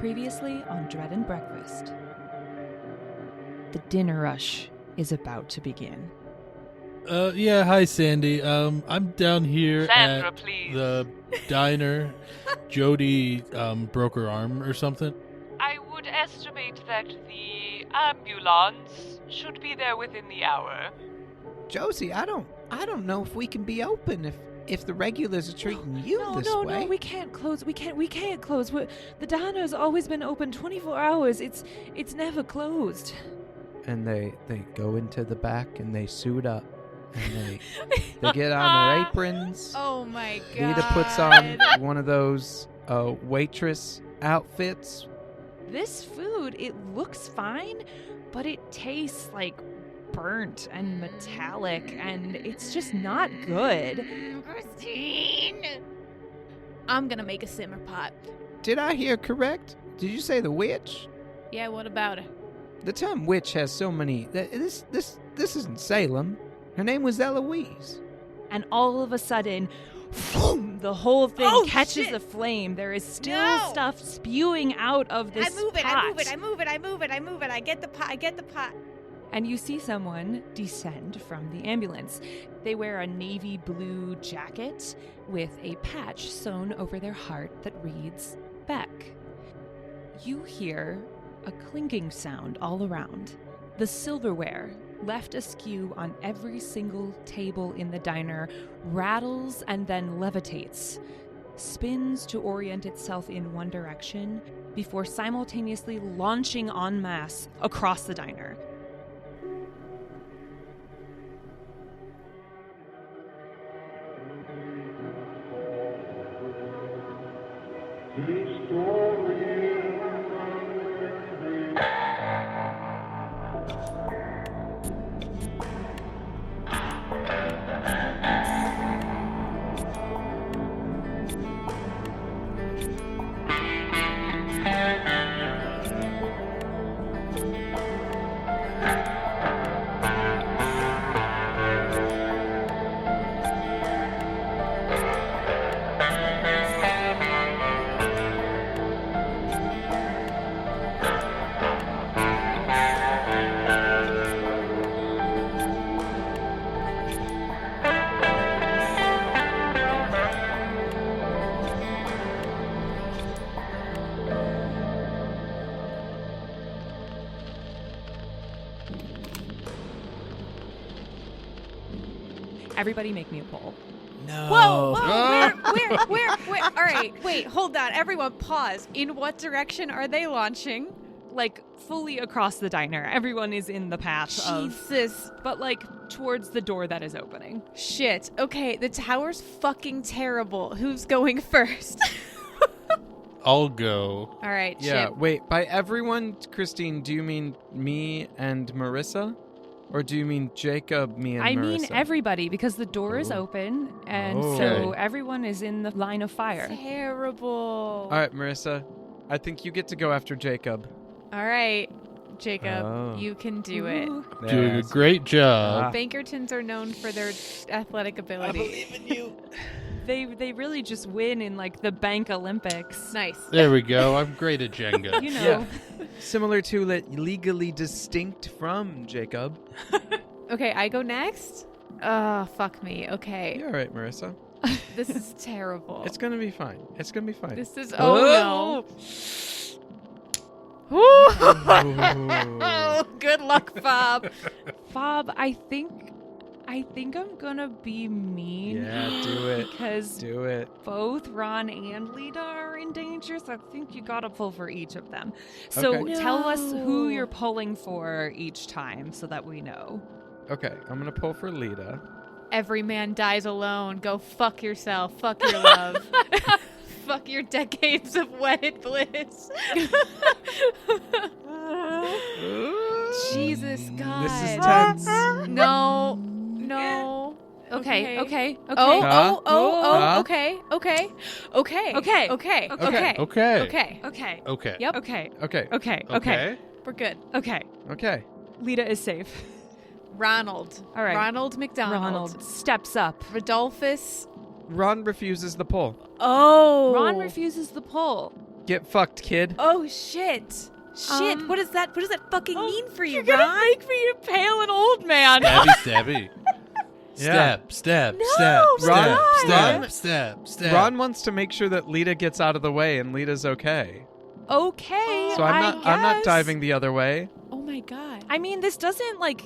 Previously on Dread and Breakfast. The dinner rush is about to begin. Yeah, hi Sandy. I'm down here Sandra, at please. the diner. Jody broke her arm or something. I would estimate that the ambulance should be there within the hour. Josie, I don't know if we can be open if the regulars are treating you this way. No, we can't close. We can't close. The diner's always been open 24 hours. It's never closed. And they go into the back and they suit up. And they get on their aprons. Oh my god. Lita puts on one of those waitress outfits. This food, it looks fine, but it tastes like burnt and metallic, and it's just not good. Christine! I'm gonna make a simmer pot. Did I hear correct? Did you say the witch? Yeah, what about her? The term witch has so many. This isn't Salem. Her name was Eloise. And all of a sudden, the whole thing catches shit. aflame. There is still No. stuff spewing out of this I move it, pot. I move it. I get the pot. And you see someone descend from the ambulance. They wear a navy blue jacket with a patch sewn over their heart that reads Beck. You hear a clinking sound all around. The silverware, left askew on every single table in the diner, rattles and then levitates, spins to orient itself in one direction before simultaneously launching en masse across the diner. Everybody make me a poll. No. Whoa, where? All right, wait, hold on. Everyone pause. In what direction are they launching? Like, fully across the diner. Everyone is in the path Jesus. but like towards the door that is opening. Shit. Okay, the tower's fucking terrible. Who's going first? I'll go. All right, Yeah, shit. wait. By everyone, Christine, do you mean me and Marissa? Or do you mean Jacob, me, and I Marissa? mean everybody, because the door is Oh. open, and so Okay. everyone is in the line of fire. Terrible. All right, Marissa. I think you get to go after Jacob. All right, Jacob, Oh. you can do it. Ooh. Doing a Yes. great job. Bankertons are known for their athletic ability. in you. They really just win in like the Bank Olympics. Nice. There we go. I'm great at Jenga. You know. Yeah. Similar to legally distinct from Jacob. Okay, I go next? Oh, fuck me. Okay. You're all right, Marissa. This is terrible. It's going to be fine. It's going to be fine. This is Oh. no. Oh, good luck, Bob. Fob, I think I'm gonna be mean. Yeah, do it. Because Do it. both Ron and Lita are in danger, so I think you gotta pull for each of them. So Okay. tell us who No. you're pulling for each time so that we know. Okay, I'm going to pull for Lita. Every man dies alone. Go fuck yourself. Fuck your love. Fuck your decades of wedded bliss. Jesus God. This is tense. No. Okay. Okay. Huh? Huh? Okay. Okay. Okay. Okay. Okay. Okay. Okay. Yep. Okay. Okay. Okay. We're good. Okay. Okay. Lita is safe. Ronald. All right. Ronald McDonald. Ronald steps up. Rodolphus. Ron refuses the pull. Oh. Ron refuses the pull. Get fucked, kid. Oh shit. Shit, what does that fucking mean for you, You're gonna Ron? make me impale an old man. Stabby. Yeah. Stab. Ron- Stab. Ron wants to make sure that Lita gets out of the way and Lita's okay. Okay. So I'm not diving the other way. Oh my god. I mean, this doesn't like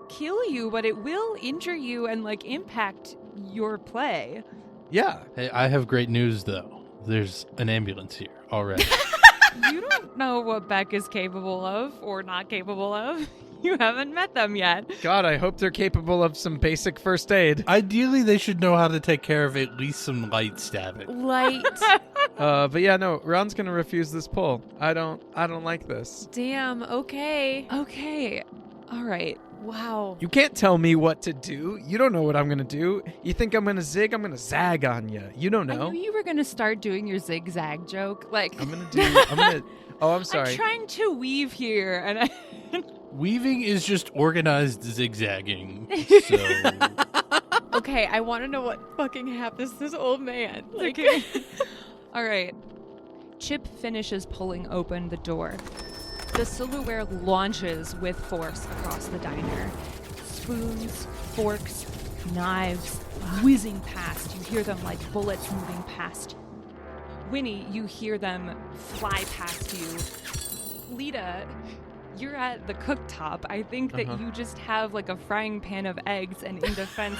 kill you, but it will injure you and like impact your play. Yeah. Hey, I have great news though. There's an ambulance here already. You don't know what Beck is capable of or not capable of. You haven't met them yet. God, I hope they're capable of some basic first aid. Ideally, they should know how to take care of at least some light stabbing. Light. But yeah, no, Ron's gonna refuse this pull. I don't like this. Damn, okay. Okay. All right. Wow. You can't tell me what to do. You don't know what I'm gonna do. You think I'm gonna zig? I'm gonna zag on you. You don't I know. knew you were gonna start doing your zigzag joke. Like Oh, I'm sorry. I'm trying to weave here, and Weaving is just organized zigzagging. So Okay, I want to know what fucking happens to this old man. Like, Okay. All right. Chip finishes pulling open the door. The silverware launches with force across the diner. Spoons, forks, knives whizzing past. You hear them like bullets moving past. Winnie, you hear them fly past you. Lita, you're at the cooktop. I think that you just have like a frying pan of eggs and in defense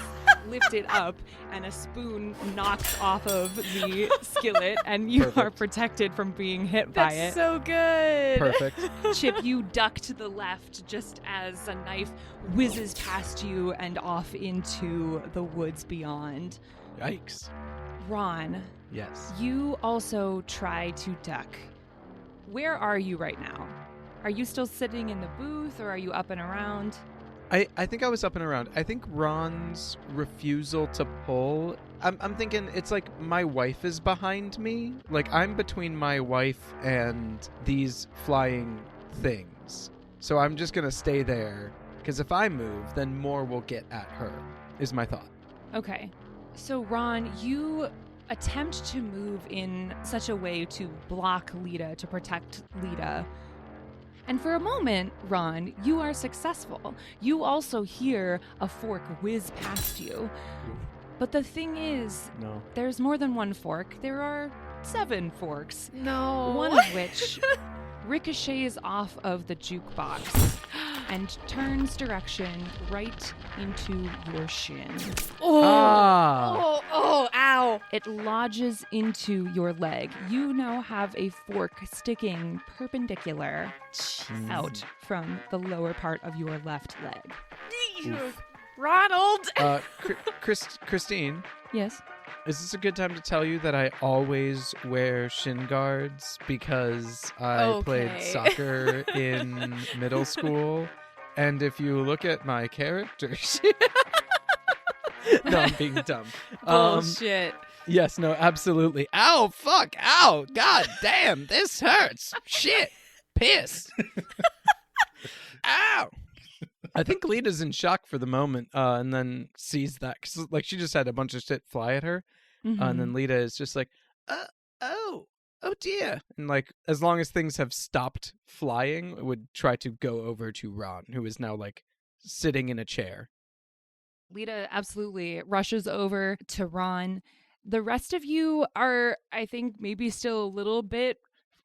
lift it up and a spoon knocks off of the skillet and you are protected from being hit by it. that's so good. Perfect. Chip, you duck to the left just as a knife whizzes past you and off into the woods beyond. Yikes. Ron, Yes. you also try to duck. Where are you right now? Are you still sitting in the booth or are you up and around? I think I was up and around. I think Ron's refusal to pull. I'm thinking it's like my wife is behind me. Like I'm between my wife and these flying things. So I'm just gonna stay there because if I move, then more will get at her. Is my thought. Okay. So Ron, you attempt to move in such a way to block Lita, to protect Lita. And for a moment, Ron, you are successful. You also hear a fork whiz past you. But the thing is, No. there's more than one fork. There are 7 forks. No. One of which ricochets off of the jukebox and turns direction right into your shin. Ah. Oh, ow. It lodges into your leg. You now have a fork sticking perpendicular out from the lower part of your left leg. Ronald. Christine, Yes? is this a good time to tell you that I always wear shin guards because I played Okay. soccer in middle school? And if you look at my character no, I'm being dumb. Bullshit. Yes, no, absolutely. Ow, fuck, ow, god damn, this hurts. Shit, piss. Ow. I think Lita's in shock for the moment, and then sees that, cause like she just had a bunch of shit fly at her, and then Lita is just like, oh dear, and like as long as things have stopped flying, would try to go over to Ron, who is now like sitting in a chair. Lita absolutely rushes over to Ron. The rest of you are, I think, maybe still a little bit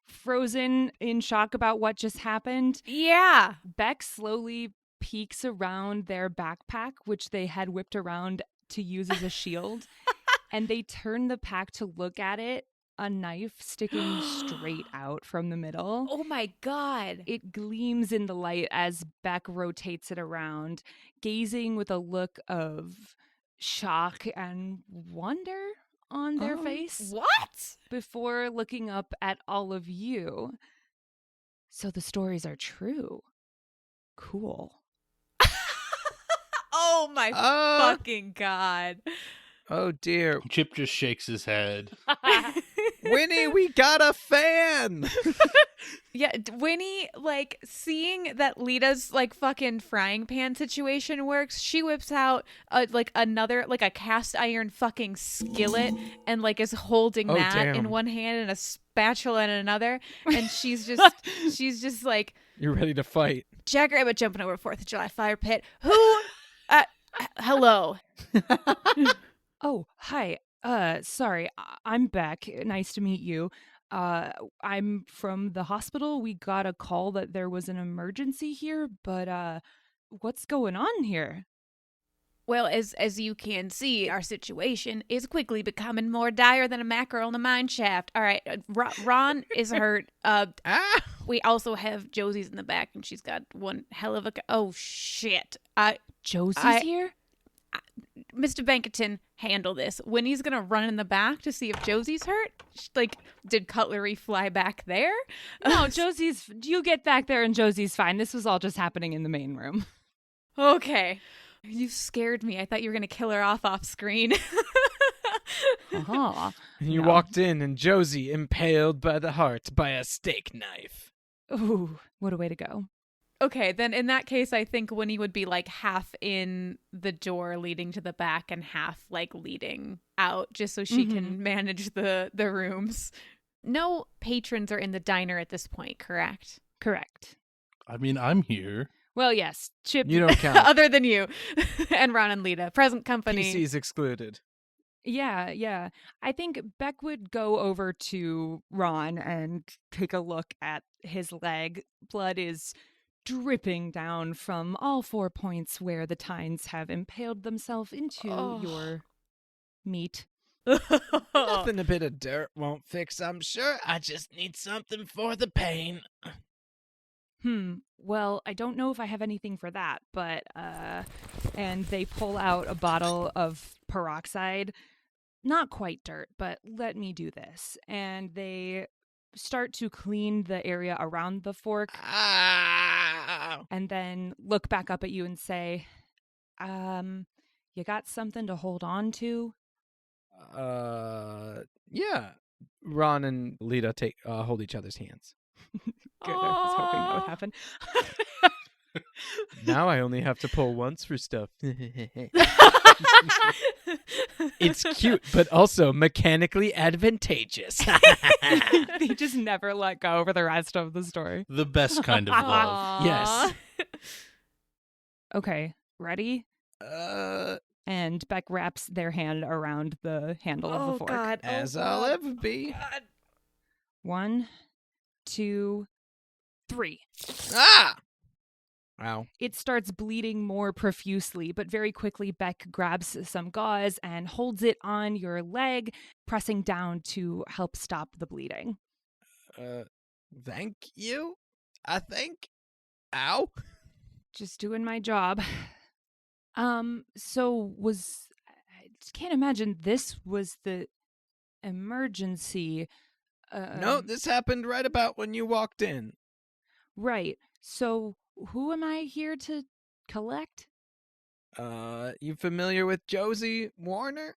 frozen in shock about what just happened. Yeah. Beck slowly peeks around their backpack, which they had whipped around to use as a shield, and they turn the pack to look at it, a knife sticking straight out from the middle. Oh my god. It gleams in the light as Beck rotates it around, gazing with a look of shock and wonder on their face What? before looking up at all of you. So the stories are true. Cool. Oh my fucking god. Oh dear. Chip just shakes his head. Winnie, we got a fan. Yeah, Winnie, like, seeing that Lita's, like, fucking frying pan situation works, she whips out, another, like, a cast iron fucking skillet and, like, is holding that damn. in one hand and a spatula in another. And she's just like, You're ready to fight. Jackrabbit jumping over 4th of July fire pit. Who? Hello. Oh, hi. Sorry. I'm Beck. Nice to meet you. I'm from the hospital. We got a call that there was an emergency here, but what's going on here? Well, as you can see, our situation is quickly becoming more dire than a mackerel in a mine shaft. All right, Ron is hurt. We also have Josie's in the back, and she's got one hell of a... Oh, shit. Josie's here? Mr. Bankerton, handle this. Winnie's going to run in the back to see if Josie's hurt. Like, did cutlery fly back there? No, Josie's... You get back there and Josie's fine. This was all just happening in the main room. Okay. You scared me. I thought you were going to kill her off screen. Uh-huh. And you No. walked in and Josie impaled by the heart by a steak knife. Ooh, what a way to go. Okay, then in that case, I think Winnie would be like half in the door leading to the back and half like leading out just so she can manage the rooms. No patrons are in the diner at this point, correct? Correct. I mean, I'm here. Well, yes. Chip... You don't count. Other than you and Ron and Lita. Present company. PC's excluded. Yeah. I think Beck would go over to Ron and take a look at his leg. Blood is dripping down from all 4 points where the tines have impaled themselves into your meat. Nothing a bit of dirt won't fix, I'm sure. I just need something for the pain. Well, I don't know if I have anything for that, but, and they pull out a bottle of peroxide. Not quite dirt, but let me do this. And they start to clean the area around the fork. Ow. And then look back up at you and say, you got something to hold on to? Yeah. Ron and Lita hold each other's hands. Good, I was hoping that would happen. Now I only have to pull once for stuff. It's cute, but also mechanically advantageous. They just never let go for the rest of the story. The best kind of love. Yes. Okay, ready? And Beck wraps their hand around the handle of the fork. God. As I'll ever be. God. 1, 2, 3. Ah! Wow. It starts bleeding more profusely, but very quickly Beck grabs some gauze and holds it on your leg, pressing down to help stop the bleeding. Thank you, I think. Ow. Just doing my job. So I can't imagine this was the emergency. No, this happened right about when you walked in. Right. So who am I here to collect? You familiar with Josie Warner?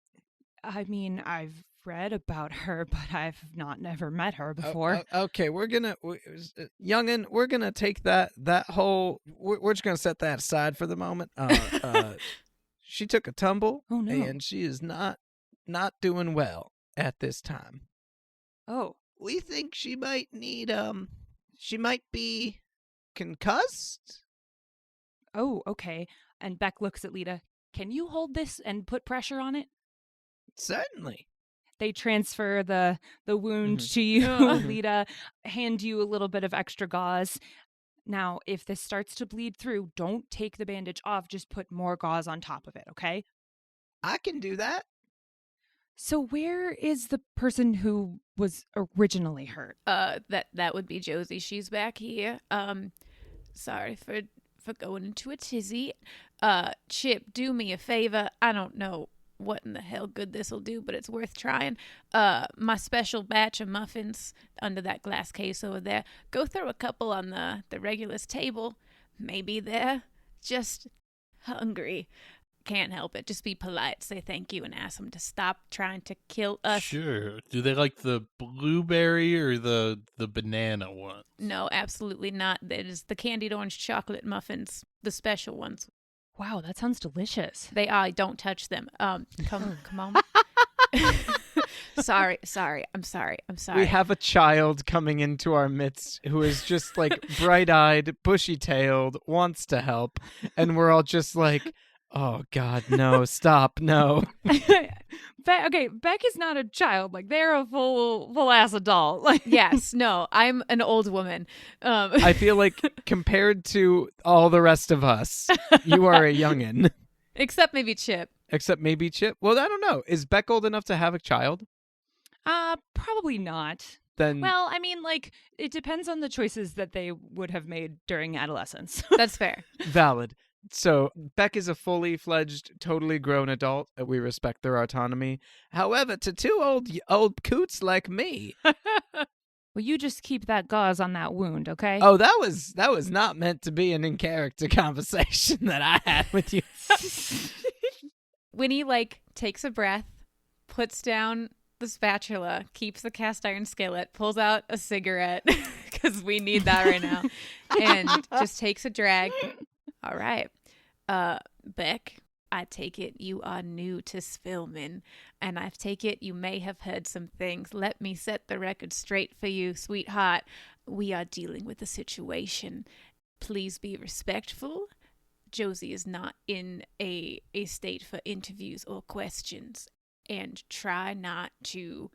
I mean, I've read about her, but I've never met her before. Okay, youngin', we're gonna take that whole. We're just gonna set that aside for the moment. She took a tumble. Oh, no. And she is not doing well at this time. Oh. We think she might need she might be concussed. Oh, okay. And Beck looks at Lita. Can you hold this and put pressure on it? Certainly. They transfer the wound to you, Lita, hand you a little bit of extra gauze. Now, if this starts to bleed through, don't take the bandage off. Just put more gauze on top of it, okay? I can do that. So where is the person who was originally hurt? That would be Josie. She's back here. Sorry for going into a tizzy. Chip, do me a favor. I don't know what in the hell good this'll do, but it's worth trying. My special batch of muffins under that glass case over there. Go throw a couple on the regulars table. Maybe they're just hungry. can't help it. Just be polite, say thank you, and ask them to stop trying to kill us. Sure. Do they like the blueberry or the banana one? No, absolutely not. That is the candied orange chocolate muffins, the special ones. Wow, that sounds delicious. They are. Don't touch them. Come on. Sorry. I'm sorry. We have a child coming into our midst who is just like bright-eyed, bushy-tailed, wants to help, and we're all just like, oh God, no, stop, no. Beck is not a child. Like, they're a full ass adult. Like, Yes, no, I'm an old woman. I feel like compared to all the rest of us, you are a youngin'. Except maybe Chip. Except maybe Chip. Well, I don't know. Is Beck old enough to have a child? probably not. Then Well, I mean, like, it depends on the choices that they would have made during adolescence. That's fair. valid. So Beck is a fully fledged, totally grown adult. We respect their autonomy. However, to two old coots like me, Well, you just keep that gauze on that wound, okay? oh, that was not meant to be an in character conversation that I had with you. Winnie, takes a breath, puts down the spatula, keeps the cast iron skillet, pulls out a cigarette, because we need that right now, and just takes a drag. All right. Beck, I take it you are new to filming, and I take it you may have heard some things. Let me set the record straight for you, sweetheart. We are dealing with a situation. Please be respectful. Josie is not in a state for interviews or questions, and try not to,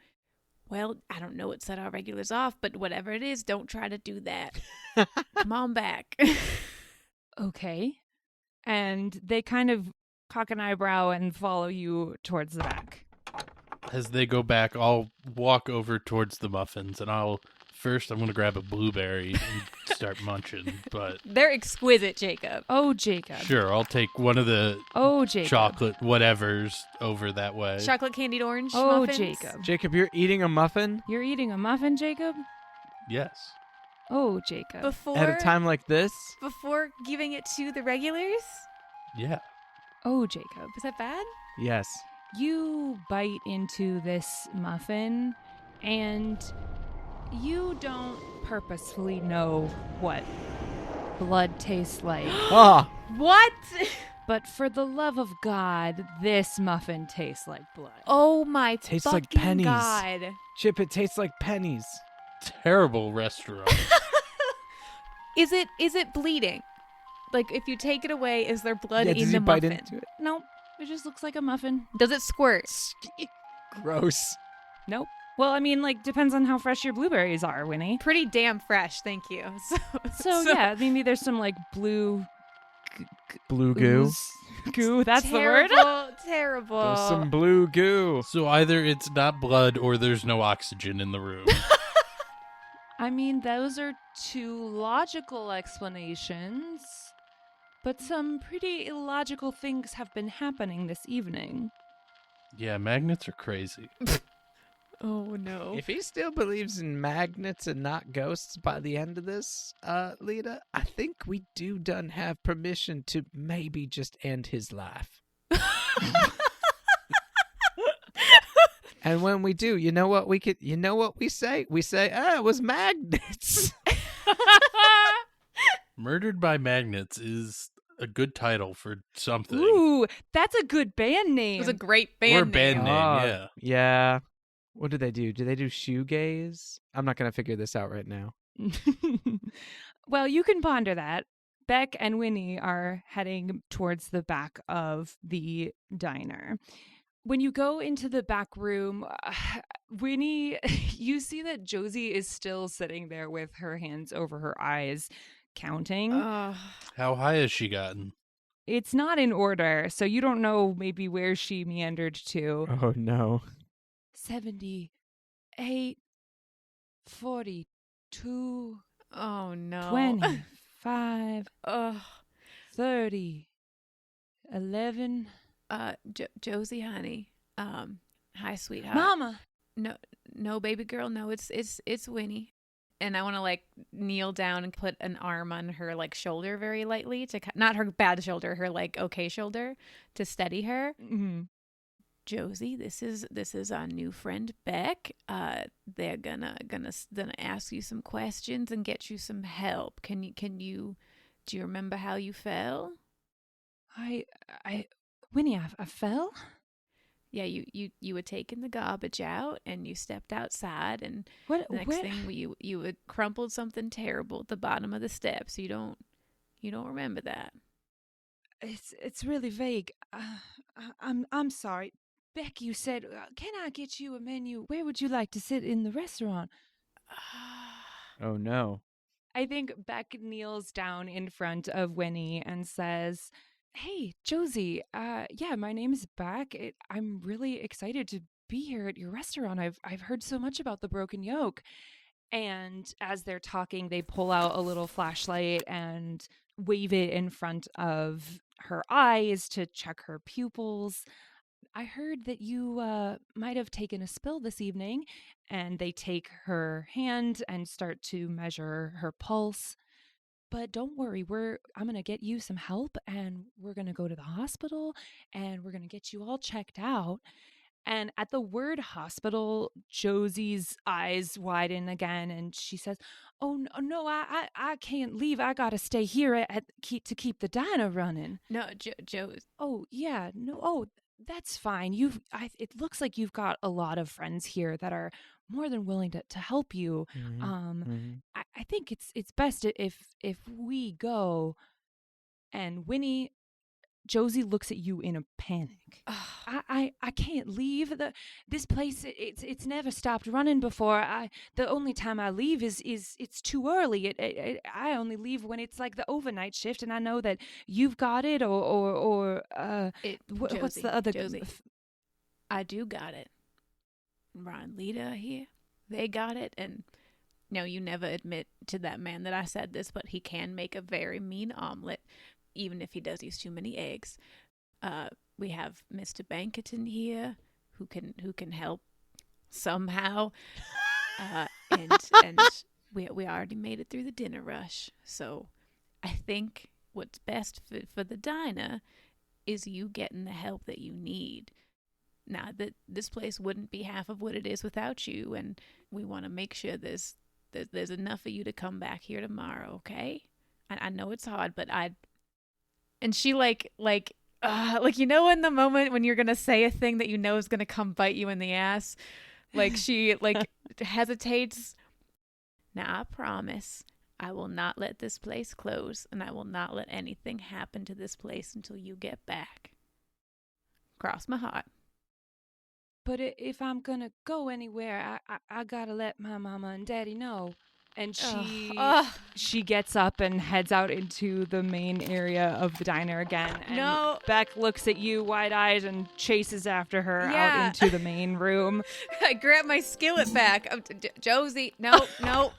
well, I don't know what set our regulars off, but whatever it is, don't try to do that. Come on back. Okay. And they kind of cock an eyebrow and follow you towards the back. As they go back, I'll walk over towards the muffins, and I'm going to grab a blueberry and start munching, but They're exquisite, Jacob. Oh, Jacob. sure, I'll take one of the Oh, Jacob. chocolate whatevers over that way. Chocolate candied orange Oh, muffins. Jacob. Jacob, you're eating a muffin You're eating a muffin, Jacob? Yes. Oh, Jacob. Before, at a time like this? before giving it to the regulars? Yeah. Oh, Jacob. Was that bad? Yes. You bite into this muffin, and you don't purposefully know what blood tastes like. Ah, What? But for the love of God, this muffin tastes like blood. Oh my Tastes fucking like pennies. God. Chip, it tastes like pennies. Terrible restaurant. Is it bleeding? If you take it away, is there blood Yeah, in does the he bite muffin? into it? Nope. It just looks like a muffin. Does it squirt? Gross. Nope. Well, I mean, depends on how fresh your blueberries are, Winnie. Pretty damn fresh, thank you. So yeah, maybe there's some blue Blue goo. ooze. Goo, that's terrible, the word. terrible. There's some blue goo. So either it's not blood or there's no oxygen in the room. I mean, those are two logical explanations, but some pretty illogical things have been happening this evening. Yeah, magnets are crazy. Oh no. If he still believes in magnets and not ghosts by the end of this, Lita, I think we do done have permission to maybe just end his life. And when we do, you know what we say? We say, it was magnets. Murdered by Magnets is a good title for something. Ooh, that's a good band name. It was a great band Or name. band name, yeah. Yeah. What do they do? Do they do shoegaze? I'm not going to figure this out right now. Well, you can ponder that. Beck and Winnie are heading towards the back of the diner. When you go into the back room, Winnie, you see that Josie is still sitting there with her hands over her eyes, counting. How high has she gotten? It's not in order, so you don't know maybe where she meandered to. Oh, no. 78, 42, Oh no. 25, Ugh. 30, 11. Josie, honey. Hi, sweetheart. Mama! No, baby girl. No, it's Winnie. And I want to like kneel down and put an arm on her like shoulder very lightly to not her bad shoulder, her like okay shoulder to steady her. Mm-hmm. Josie, this is our new friend Beck. They're gonna ask you some questions and get you some help. Do you remember how you fell? Winnie, I fell? Yeah, you were taking the garbage out and you stepped outside and What? the next thing you had crumpled something terrible at the bottom of the steps. You don't remember that. It's really vague. I'm sorry. Beck, you said, can I get you a menu? Where would you like to sit in the restaurant? Oh no. I think Beck kneels down in front of Winnie and says, "Hey, Josie. Yeah, my name is Beck. I'm really excited to be here at your restaurant. I've heard so much about the Broken Yolk." And as they're talking, they pull out a little flashlight and wave it in front of her eyes to check her pupils. I heard that you might have taken a spill this evening. And they take her hand and start to measure her pulse. But don't worry, I'm going to get you some help and we're going to go to the hospital and we're going to get you all checked out. And at the word hospital, Josie's eyes widen again and she says, "Oh no, I can't leave. I got to stay here to keep the diner running." No, Joe. Oh, yeah. No. Oh, that's fine. It looks like you've got a lot of friends here that are more than willing to help you. I think it's best if we go. And Winnie, Josie looks at you in a panic. I can't leave this place. It's never stopped running before. The only time I leave is it's too early. I only leave when it's like the overnight shift, and I know that you've got it what's the other? Josie, I do got it. Ron, Lita here, they got it, and no, you never admit to that man that I said this, but he can make a very mean omelet, even if he does use too many eggs. We have Mr. Bankerton here, who can help somehow, and we already made it through the dinner rush. So I think what's best for the diner is you getting the help that you need. Now, that this place wouldn't be half of what it is without you, and we want to make sure there's enough for you to come back here tomorrow. Okay? I know it's hard, but and she like you know, in the moment when you're gonna say a thing that you know is gonna come bite you in the ass, like she like hesitates. Now I promise I will not let this place close, and I will not let anything happen to this place until you get back. Cross my heart. But if I'm gonna go anywhere, I gotta let my mama and daddy know. And she gets up and heads out into the main area of the diner again. And No. Beck looks at you wide-eyed and chases after her out into the main room. I grab my skillet back. Josie, no. Oh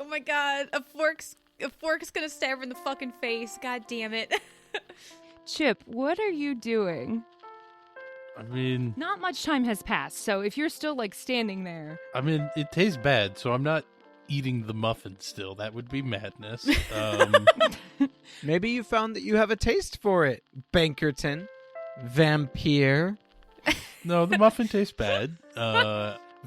my god. A fork's gonna stab her in the fucking face. God damn it. Chip, what are you doing? I mean, Not much time has passed, so if you're still like standing there. it tastes bad, so I'm not eating the muffin still. That would be madness. Maybe you found that you have a taste for it, Bankerton. Vampire. No, the muffin tastes bad.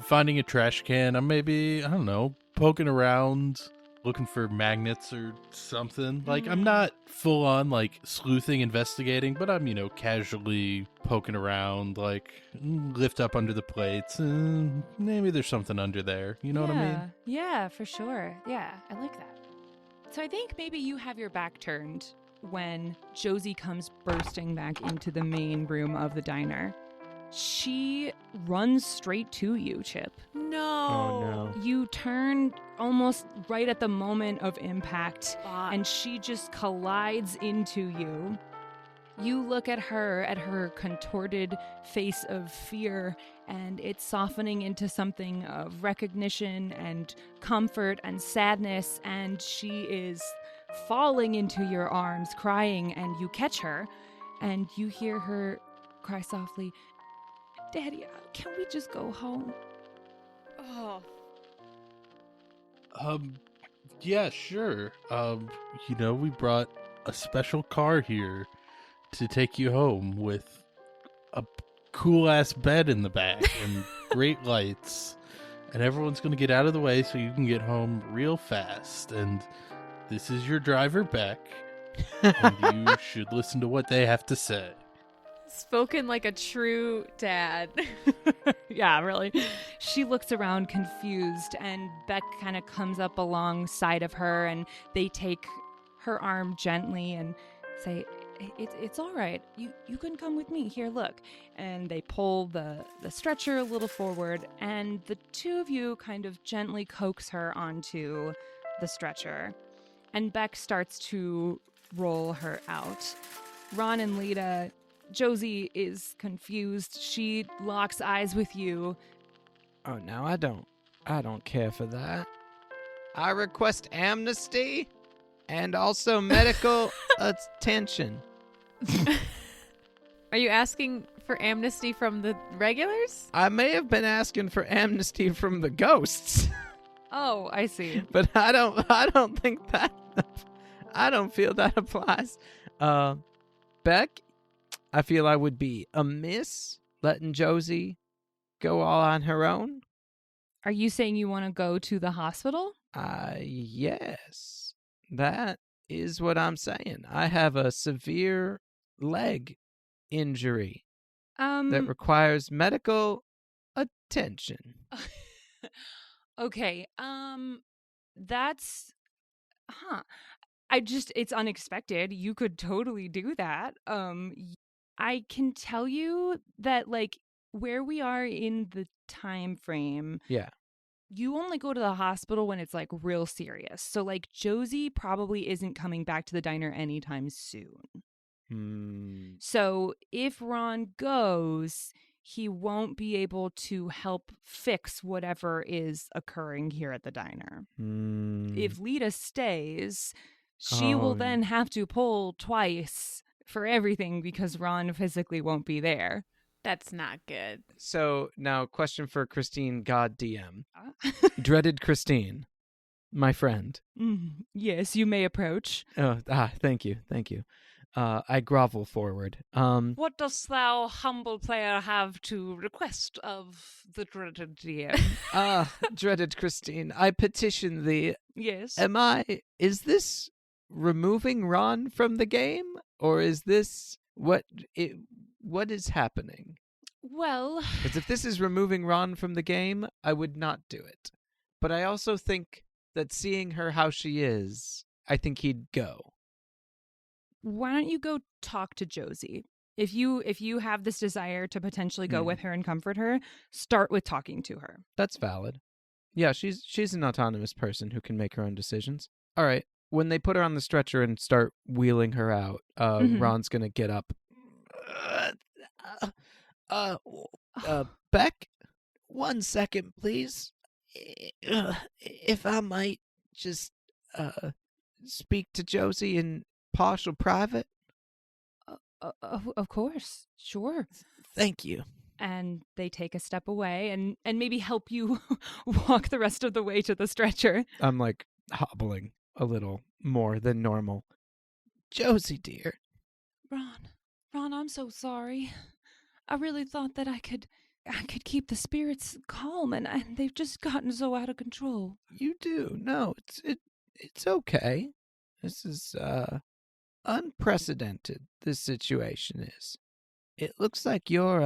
Finding a trash can, I'm maybe, I don't know, poking around, looking for magnets or something. Like, I'm not full on, like, sleuthing, investigating, but I'm, casually poking around, like, lift up under the plates. Maybe there's something under there. You know what I mean? Yeah, for sure. Yeah, I like that. So I think maybe you have your back turned when Josie comes bursting back into the main room of the diner. She runs straight to you, Chip. No. Oh, no. You turn almost right at the moment of impact, and she just collides into you. You look at her contorted face of fear, and it's softening into something of recognition and comfort and sadness, and she is falling into your arms, crying, and you catch her, and you hear her cry softly, "Daddy, can we just go home?" Oh, Yeah, sure. We brought a special car here to take you home with a cool ass bed in the back and great lights. And everyone's going to get out of the way so you can get home real fast. And this is your driver, Beck. And you should listen to what they have to say. Spoken like a true dad. Yeah, really. She looks around confused, and Beck kind of comes up alongside of her, and they take her arm gently and say, it's all right. You can come with me. Here, look. And they pull the stretcher a little forward, and the two of you kind of gently coax her onto the stretcher. And Beck starts to roll her out. Ron and Lita... Josie is confused. She locks eyes with you. Oh, no, I don't care for that. I request amnesty and also medical attention. Are you asking for amnesty from the regulars? I may have been asking for amnesty from the ghosts. Oh, I see. But I don't think that I don't feel that applies. Beck, I feel I would be amiss letting Josie go all on her own. Are you saying you want to go to the hospital? Yes. That is what I'm saying. I have a severe leg injury that requires medical attention. Okay. That's it's unexpected. You could totally do that. I can tell you that, like, where we are in the time frame. Yeah. You only go to the hospital when it's, like, real serious. So, like, Josie probably isn't coming back to the diner anytime soon. So if Ron goes, he won't be able to help fix whatever is occurring here at the diner. If Lita stays, she will then have to pull twice for everything because Ron physically won't be there. That's not good. So now, question for Christine, God DM. Dreaded Christine, my friend. Yes, you may approach. Thank you. I grovel forward. What dost thou, humble player, have to request of the dreaded DM? Dreaded Christine, I petition thee. Yes. Is this removing Ron from the game? Or is this what is happening? Well... Because if this is removing Ron from the game, I would not do it. But I also think that seeing her how she is, I think he'd go. Why don't you go talk to Josie? If you have this desire to potentially go with her and comfort her, start with talking to her. That's valid. Yeah, she's an autonomous person who can make her own decisions. All right. When they put her on the stretcher and start wheeling her out, Ron's gonna get up. Beck, 1 second, please. If I might just speak to Josie in partial private. Of course, sure. Thank you. And they take a step away and maybe help you walk the rest of the way to the stretcher. I'm like hobbling a little more than normal. Josie, dear. Ron, I'm so sorry. I really thought that I could keep the spirits calm, and they've just gotten so out of control. You do. No, it's okay. This is unprecedented. This situation is. It looks like you're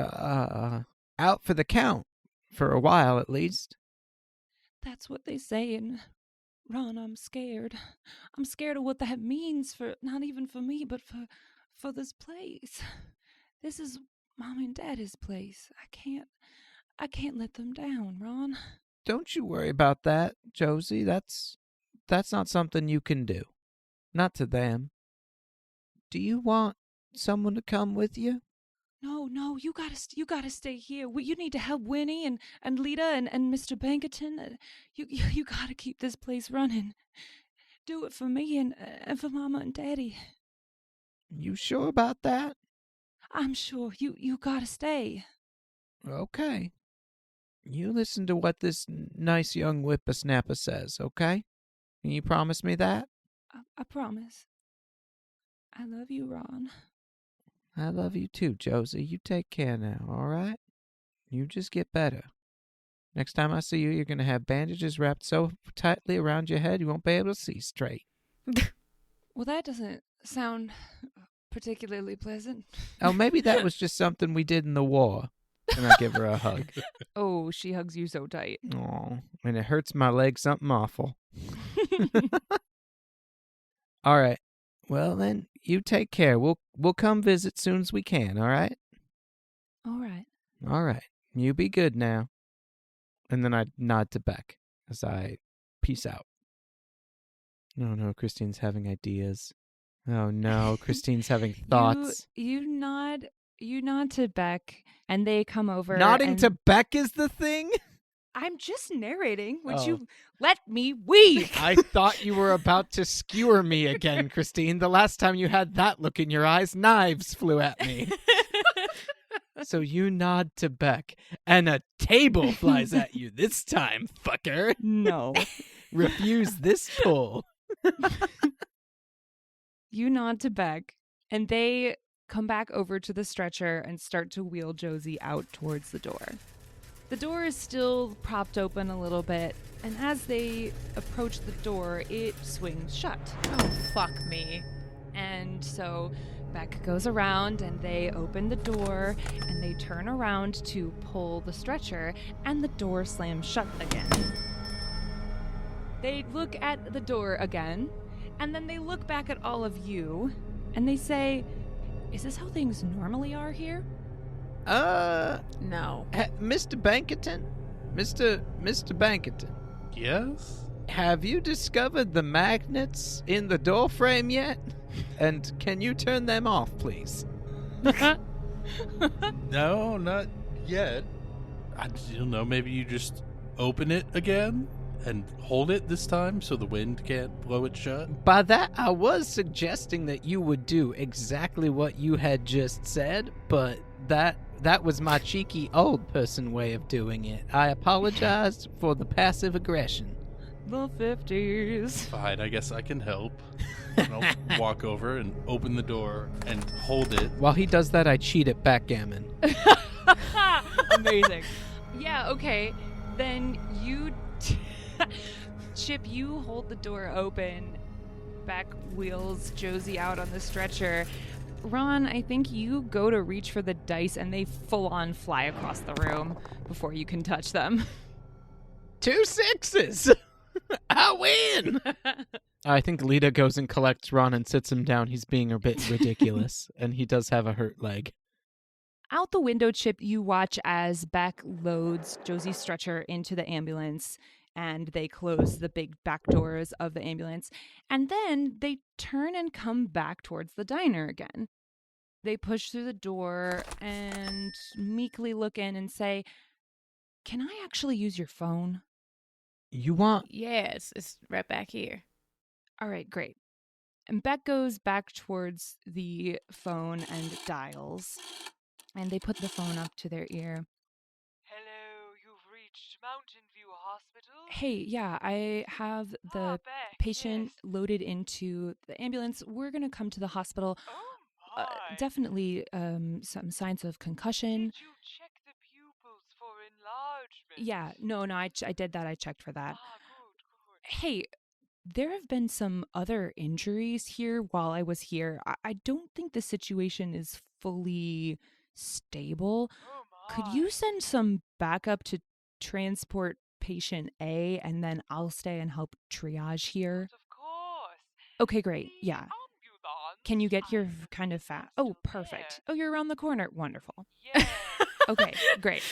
out for the count for a while at least. That's what they say, and Ron, I'm scared. I'm scared of what that means for not even for me, but for this place. This is Mom and Dad's place. I can't let them down, Ron. Don't you worry about that, Josie. That's not something you can do. Not to them. Do you want someone to come with you? No, you gotta stay here. You need to help Winnie and Lita and Mr. Bankerton. You gotta keep this place running. Do it for me and for Mama and Daddy. You sure about that? I'm sure. You gotta stay. Okay. You listen to what this nice young whippersnapper says, okay? Can you promise me that? I promise. I love you, Ron. I love you too, Josie. You take care now, all right? You just get better. Next time I see you, you're going to have bandages wrapped so tightly around your head you won't be able to see straight. Well, that doesn't sound particularly pleasant. Oh, maybe that was just something we did in the war. And I give her a hug. Oh, she hugs you so tight. Oh, and it hurts my leg something awful. All right. Well, then, you take care. We'll come visit soon as we can, all right? All right. All right. You be good now. And then I nod to Beck as I peace out. Oh, no, Christine's having ideas. Oh, no, Christine's having thoughts. You nod to Beck, and they come over. Nodding to Beck is the thing? I'm just narrating. Would Oh. you let me weave? I thought you were about to skewer me again, Christine. The last time you had that look in your eyes, knives flew at me. So you nod to Beck, and a table flies at you this time, fucker. No. Refuse this pull. You nod to Beck, and they come back over to the stretcher and start to wheel Josie out towards the door. The door is still propped open a little bit, and as they approach the door, it swings shut. Oh, fuck me. And so Beck goes around, and they open the door, and they turn around to pull the stretcher, and the door slams shut again. They look at the door again, and then they look back at all of you, and they say, "Is this how things normally are here?" No. Mr. Bankerton? Mr. Bankerton, Yes? have you discovered the magnets in the door frame yet? And can you turn them off, please? No, not yet. I don't know, maybe you just open it again and hold it this time so the wind can't blow it shut? By that, I was suggesting that you would do exactly what you had just said, but that was my cheeky old person way of doing it. I apologize for the passive aggression. The 50s. Fine, I guess I can help. And I'll walk over and open the door and hold it. While he does that, I cheat at backgammon. Amazing. Yeah, okay. Then you... Chip, you hold the door open. Beck wheels Josie out on the stretcher. Ron, I think you go to reach for the dice, and they full-on fly across the room before you can touch them. 2 6s! I win! I think Lita goes and collects Ron and sits him down. He's being a bit ridiculous, and he does have a hurt leg. Out the window, Chip, you watch as Beck loads Josie's stretcher into the ambulance, and they close the big back doors of the ambulance. And then they turn and come back towards the diner again. They push through the door and meekly look in and say, "Can I actually use your phone?" You want... Yeah, it's right back here. All right, great. And Beck goes back towards the phone and dials. And they put the phone up to their ear. Hello, you've reached Mountain View Hospital. Hey, yeah, I have the Beck, patient yes. loaded into the ambulance. We're going to come to the hospital. Oh my. Definitely some signs of concussion. Did you check the pupils for enlargement? Yeah, no, I did that. I checked for that. Good. Hey, there have been some other injuries here while I was here. I don't think the situation is fully stable. Oh my. Could you send some backup to transport patient A, and then I'll stay and help triage here? Of course. Okay, great. The Yeah. ambulance Can you get here is kind of fast? still Oh, perfect. there. Oh, you're around the corner. Wonderful. Yeah. Okay, great.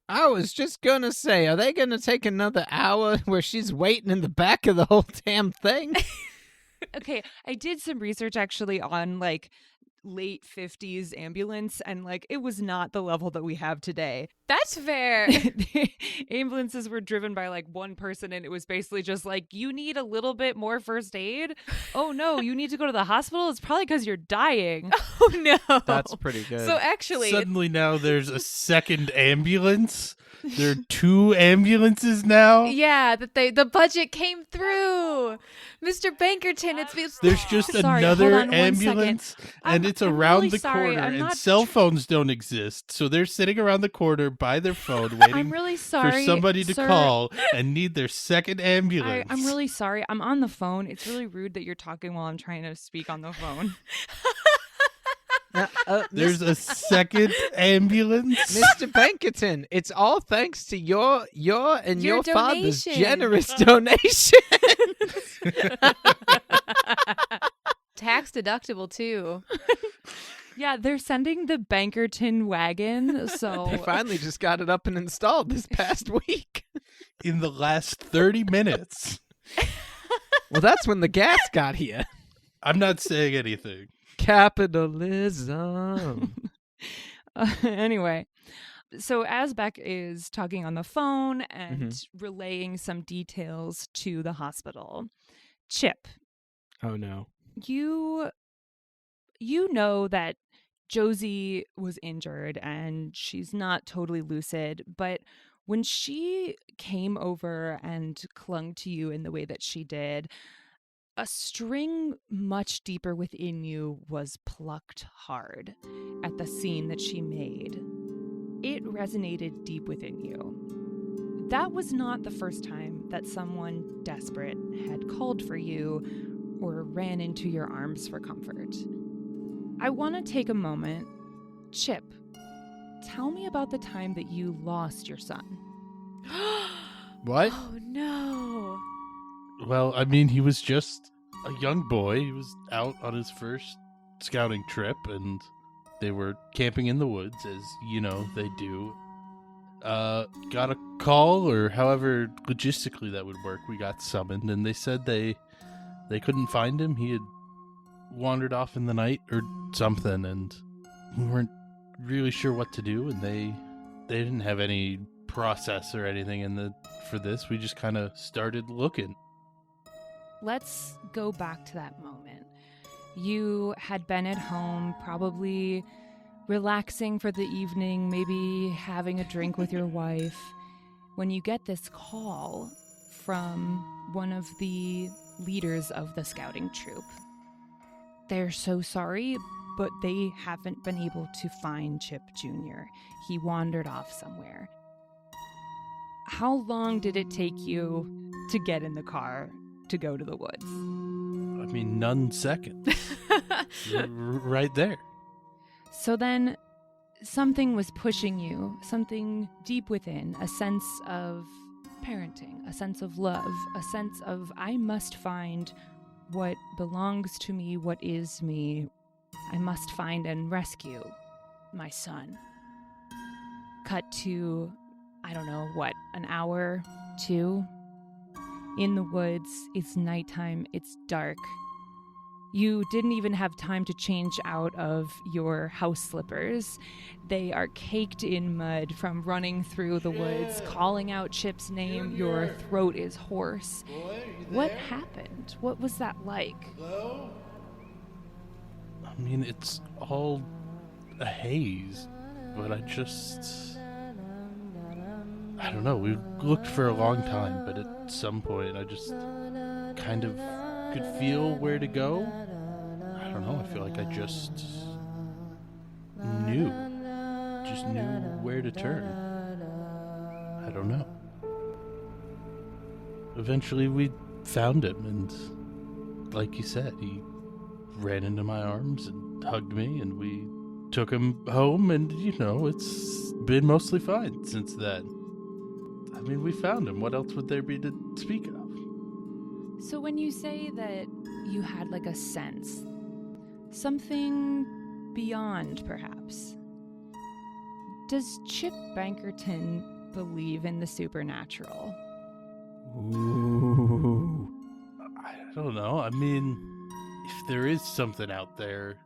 I was just gonna say, are they gonna take another hour where she's waiting in the back of the whole damn thing? Okay, I did some research actually on like late 50s ambulance, and like it was not the level that we have today. That's fair. The ambulances were driven by like one person, and it was basically just like, you need a little bit more first aid. Oh no, you need to go to the hospital. It's probably because you're dying. Oh no. That's pretty good. So actually, Suddenly now there's a second ambulance. There are 2 ambulances now. yeah, that the budget came through. Mr. Bankerton, it's There's just Sorry, another hold on 1 ambulance, and it's I'm around really the sorry. corner, I'm and not cell phones don't exist. So they're sitting around the corner by their phone waiting I'm really for sorry, somebody to sir. call and need their second ambulance. I'm really sorry. I'm on the phone. It's really rude that you're talking while I'm trying to speak on the phone. There's a second ambulance. Mr. Bankerton, it's all thanks to your and Your your father's donation. generous donation. tax deductible too. Yeah, they're sending the Bankerton wagon. So They finally just got it up and installed this past week. In the last 30 minutes. Well, that's when the gas got here. I'm not saying anything. Capitalism. Anyway, so as Beck is talking on the phone and relaying some details to the hospital, Chip, Oh no. you know that Josie was injured and she's not totally lucid, but when she came over and clung to you in the way that she did, a string much deeper within you was plucked hard at the scene that she made. It resonated deep within you. That was not the first time that someone desperate had called for you or ran into your arms for comfort. I want to take a moment. Chip, tell me about the time that you lost your son. What? Oh no. Well, I mean, he was just a young boy. He was out on his first scouting trip, and they were camping in the woods, as you know they do. Got a call, or however logistically that would work. We got summoned, and they said they couldn't find him. He had wandered off in the night or something, and we weren't really sure what to do. And they didn't have any process or anything for this. We just kind of started looking. Let's go back to that moment. You had been at home, probably relaxing for the evening, maybe having a drink with your wife, when you get this call from one of the leaders of the scouting troop. They're so sorry, but they haven't been able to find Chip Jr. He wandered off somewhere. How long did it take you to get in the car to go to the woods? I mean, none seconds. Right there. So then something was pushing you, something deep within, a sense of parenting, a sense of love, a sense of I must find what belongs to me, what is me. I must find and rescue my son. Cut to, I don't know, what, an hour, 2? In the woods, it's nighttime, it's dark. You didn't even have time to change out of your house slippers. They are caked in mud from running through the woods, calling out Chip's name. Your throat is hoarse. What happened? What was that like? I mean, it's all a haze, but I don't know. We looked for a long time, but at some point I just kind of could feel where to go. I don't know. I feel like I just knew where to turn. I don't know. Eventually we found him, and like you said, he ran into my arms and hugged me, and we took him home, and it's been mostly fine since then. I mean, we found him. What else would there be to speak of? So when you say that you had like a sense, something beyond perhaps, does Chip Bankerton believe in the supernatural? Ooh. I don't know. I mean, if there is something out there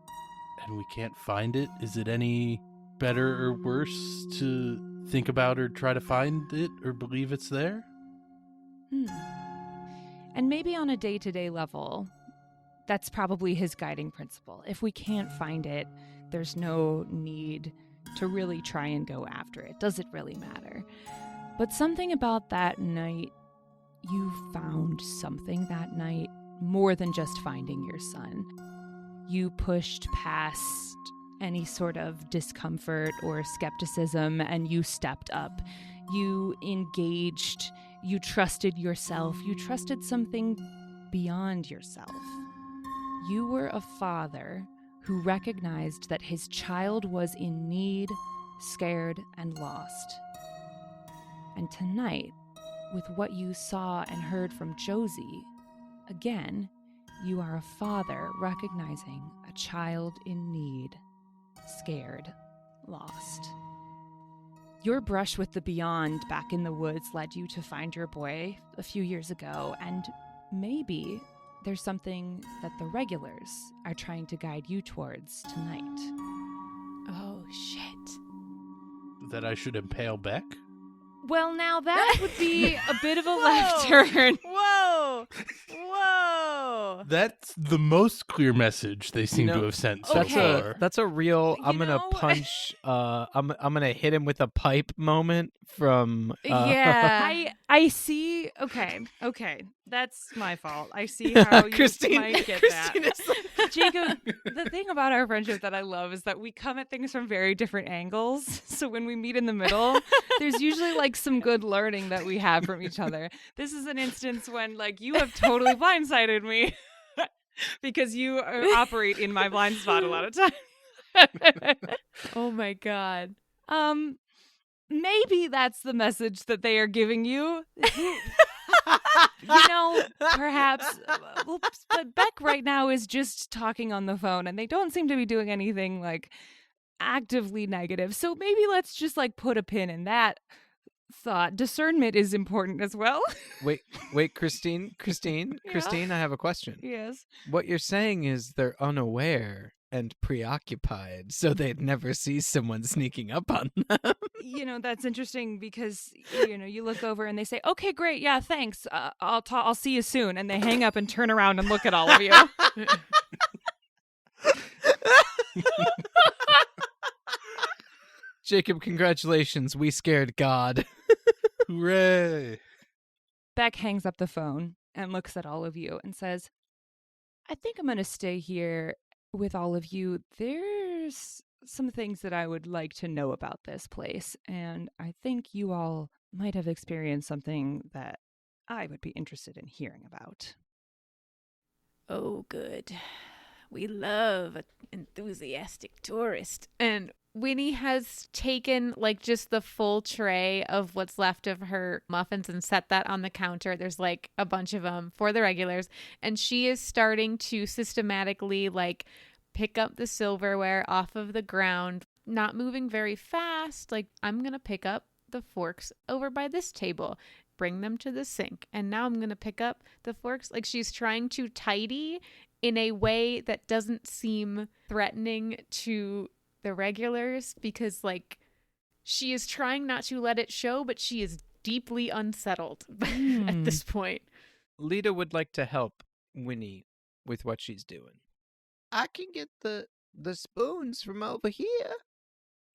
and we can't find it, is it any better or worse to think about or try to find it or believe it's there? And maybe on a day-to-day level, that's probably his guiding principle. If we can't find it, there's no need to really try and go after it. Does it really matter? But something about that night, you found something that night more than just finding your son. You pushed past any sort of discomfort or skepticism, and you stepped up. You engaged, you trusted yourself, you trusted something beyond yourself. You were a father who recognized that his child was in need, scared, and lost. And tonight, with what you saw and heard from Josie, again, you are a father recognizing a child in need, scared, lost. Your brush with the beyond back in the woods led you to find your boy a few years ago, and maybe there's something that the regulars are trying to guide you towards tonight. Oh, shit. That I should impale Beck? Well, now that would be a bit of a left turn. Whoa! Whoa! That's the most clear message they seem to have sent so far. That's a real I'm You gonna know? punch I'm gonna hit him with a pipe moment from Yeah, I see. Okay, that's my fault. I see how you Christine, might get Christine that. is like- Jacob, the thing about our friendship that I love is that we come at things from very different angles. So when we meet in the middle, there's usually like some good learning that we have from each other. This is an instance when like you have totally blindsided me because you operate in my blind spot a lot of time. Oh my god. Maybe that's the message that they are giving you. Perhaps. But Beck right now is just talking on the phone, and they don't seem to be doing anything like actively negative. So maybe let's just like put a pin in that thought. Discernment is important as well. Wait, Christine, I have a question. Yes. What you're saying is they're unaware and preoccupied, so they'd never see someone sneaking up on them. That's interesting because you look over and they say, "Okay, great, yeah, thanks. I'll see you soon," and they hang up and turn around and look at all of you. Jacob, congratulations. We scared God. Hooray! Beck hangs up the phone and looks at all of you and says, "I think I'm going to stay here with all of you. There's some things that I would like to know about this place, and I think you all might have experienced something that I would be interested in hearing about." Oh, good. We love an enthusiastic tourist. And Winnie has taken like just the full tray of what's left of her muffins and set that on the counter. There's like a bunch of them for the regulars. And she is starting to systematically like pick up the silverware off of the ground, not moving very fast. Like, I'm going to pick up the forks over by this table, bring them to the sink. And now I'm going to pick up the forks. Like, she's trying to tidy in a way that doesn't seem threatening to the regulars, because like she is trying not to let it show, but she is deeply unsettled at this point. Lita would like to help Winnie with what she's doing. I can get the spoons from over here.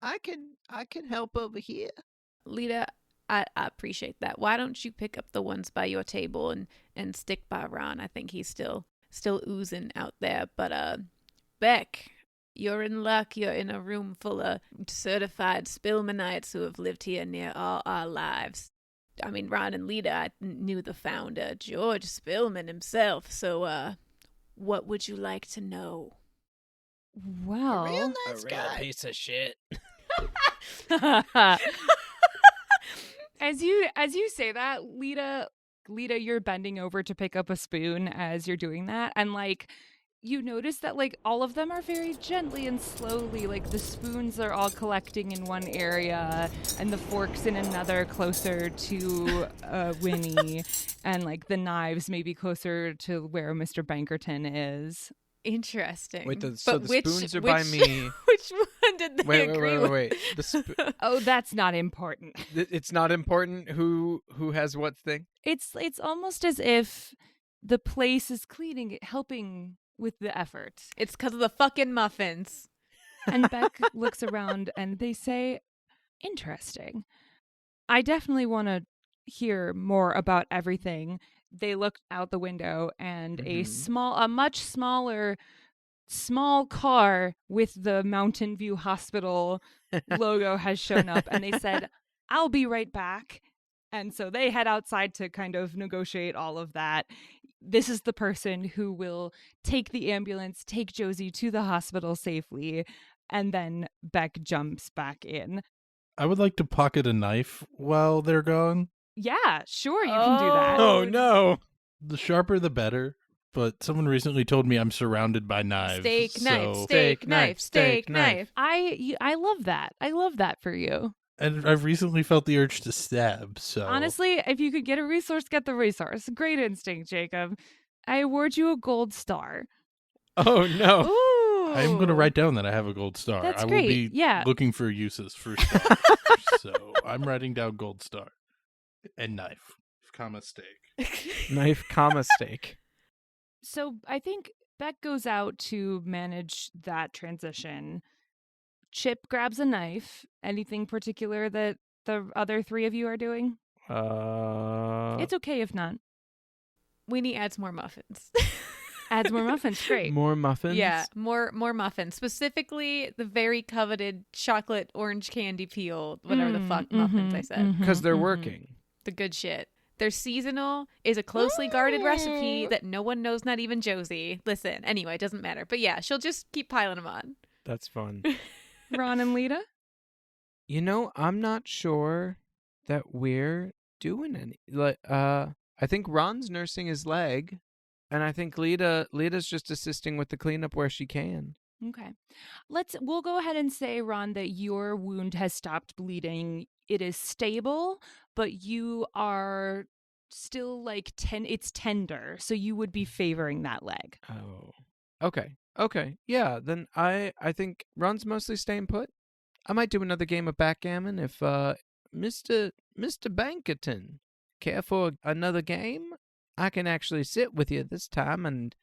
I can help over here. Lita, I appreciate that. Why don't you pick up the ones by your table and stick by Ron? I think he's still oozing out there. But Beck, you're in luck. You're in a room full of certified Spillmanites who have lived here near all our lives. I mean, Ron and Lita, I knew the founder, George Spillman himself. So, what would you like to know? Well, A real piece of shit. As you say that, Lita, you're bending over to pick up a spoon as you're doing that, and like you notice that like all of them are very gently and slowly, like the spoons are all collecting in one area and the forks in another closer to Winnie, and like the knives maybe closer to where Mr. Bankerton is. Interesting. Wait, But so the spoons are by me. Which one did they agree with? Wait. Oh, that's not important. It's not important who has what thing. It's almost as if the place is cleaning it, helping with the effort. It's because of the fucking muffins. And Beck looks around and they say, interesting. I definitely want to hear more about everything. They look out the window and a much smaller small car with the Mountain View Hospital logo has shown up, and they said, I'll be right back. And so they head outside to kind of negotiate all of that. This is the person who will take the ambulance, take Josie to the hospital safely, and then Beck jumps back in. I would like to pocket a knife while they're gone. Yeah, sure, you can do that. Oh no. The sharper the better, but someone recently told me I'm surrounded by knives. Steak, knife, so... steak, knife, steak, knife. I love that. I love that for you. And I've recently felt the urge to stab, so... Honestly, if you could get a resource, get the resource. Great instinct, Jacob. I award you a gold star. Oh no. Ooh. I'm going to write down that I have a gold star. That's I will great. be Yeah. looking for uses for stars. So I'm writing down gold star. And knife, comma, steak. Knife, comma, steak. So I think Beck goes out to manage that transition. Chip grabs a knife. Anything particular that the other three of you are doing? It's okay if not. Winnie adds more muffins. Adds more muffins. Great. More muffins? Yeah, more muffins. Specifically, the very coveted chocolate orange candy peel, whatever the fuck muffins I said. Because they're working. The good shit. They're seasonal, is a closely guarded recipe that no one knows, not even Josie. Listen, anyway, it doesn't matter. But yeah, she'll just keep piling them on. That's fun. Ron and Lita? You know, I'm not sure that we're doing any. I think Ron's nursing his leg, and I think Lita's just assisting with the cleanup where she can. Okay. We'll go ahead and say, Ron, that your wound has stopped bleeding. It is stable, but you are still it's tender, so you would be favoring that leg. Oh. Okay. Yeah, then I think Ron's mostly staying put. I might do another game of backgammon if Mr. Bankerton care for another game. I can actually sit with you this time, and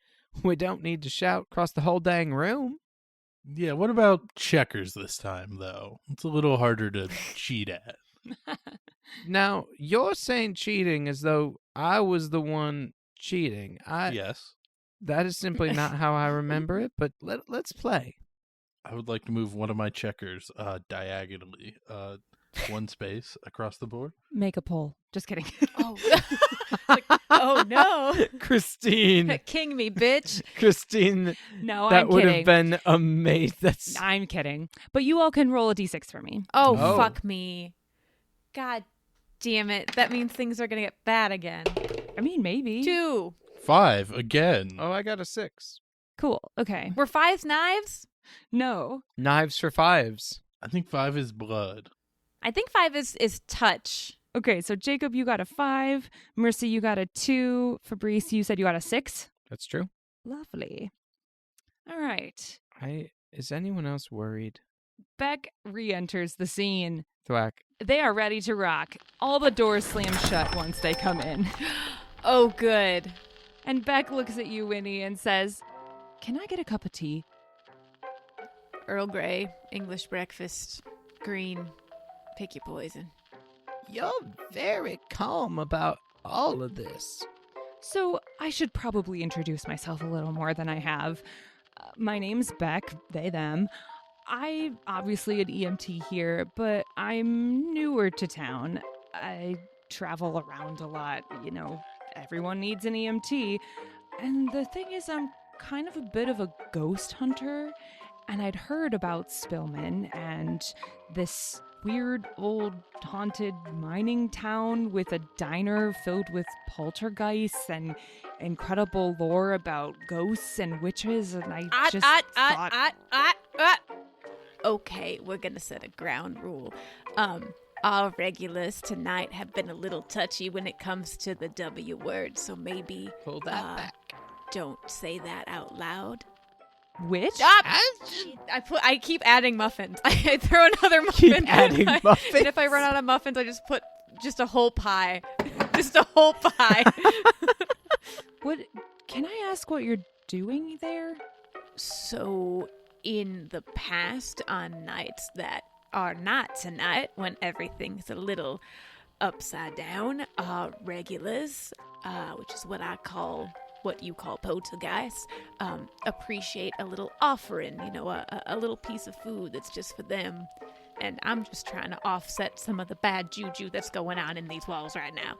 we don't need to shout across the whole dang room. Yeah, what about checkers this time, though? It's a little harder to cheat at. Now, you're saying cheating as though I was the one cheating. Yes. That is simply not how I remember it, but let's play. I would like to move one of my checkers diagonally, one space across the board. Make a poll. Just kidding. Oh, oh no. Christine. King me, bitch. Christine. No, that I'm would kidding. have been amazing. I'm kidding. But you all can roll a d6 for me. Oh, Oh. fuck me. God damn it. That means things are going to get bad again. I mean, maybe. 2. 5 again. Oh, I got a 6. Cool. Okay. Were 5s knives? No. Knives for 5s. I think 5 is blood. I think 5 is touch. Okay, so Jacob, you got a 5. Mercy, you got a 2. Fabrice, you said you got a 6. That's true. Lovely. All right. Is anyone else worried? Beck re-enters the scene. Thwack. They are ready to rock. All the doors slam shut once they come in. Oh, good. And Beck looks at you, Winnie, and says, "Can I get a cup of tea?" Earl Grey, English breakfast, green, pick your poison. You're very calm about all of this. So I should probably introduce myself a little more than I have. My name's Beck, they, them. I'm obviously an EMT here, but I'm newer to town. I travel around a lot, everyone needs an EMT. And the thing is, I'm kind of a bit of a ghost hunter, and I'd heard about Spillman and this weird old haunted mining town with a diner filled with poltergeists and incredible lore about ghosts and witches, and I just thought... Okay, we're gonna set a ground rule. Our regulars tonight have been a little touchy when it comes to the W word, so maybe Pull that back. don't say that out loud. Which? Stop! I keep adding muffins. I throw another muffin. Keep adding muffins. And if I run out of muffins, I just put just a whole pie. Just a whole pie. What? Can I ask what you're doing there? So, in the past, on nights that are not tonight, when everything's a little upside down, regulars, which is what you call poltergeists, appreciate a little offering, a little piece of food that's just for them. And I'm just trying to offset some of the bad juju that's going on in these walls right now.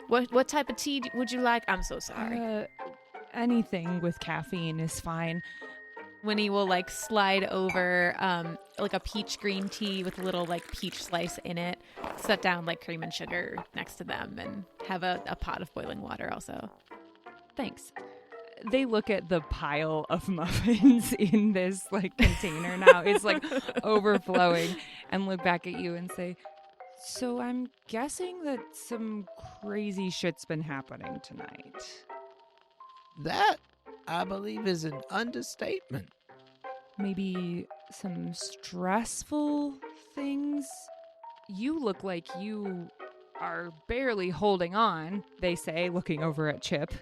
What type of tea would you like? I'm so sorry. Anything with caffeine is fine. Winnie will slide over a peach green tea with a little peach slice in it, set down cream and sugar next to them, and have a pot of boiling water also. Thanks. They look at the pile of muffins in this container now. It's overflowing, and look back at you and say, "So I'm guessing that some crazy shit's been happening tonight." That, I believe, is an understatement. Maybe some stressful things? You look like you are barely holding on, they say, looking over at Chip.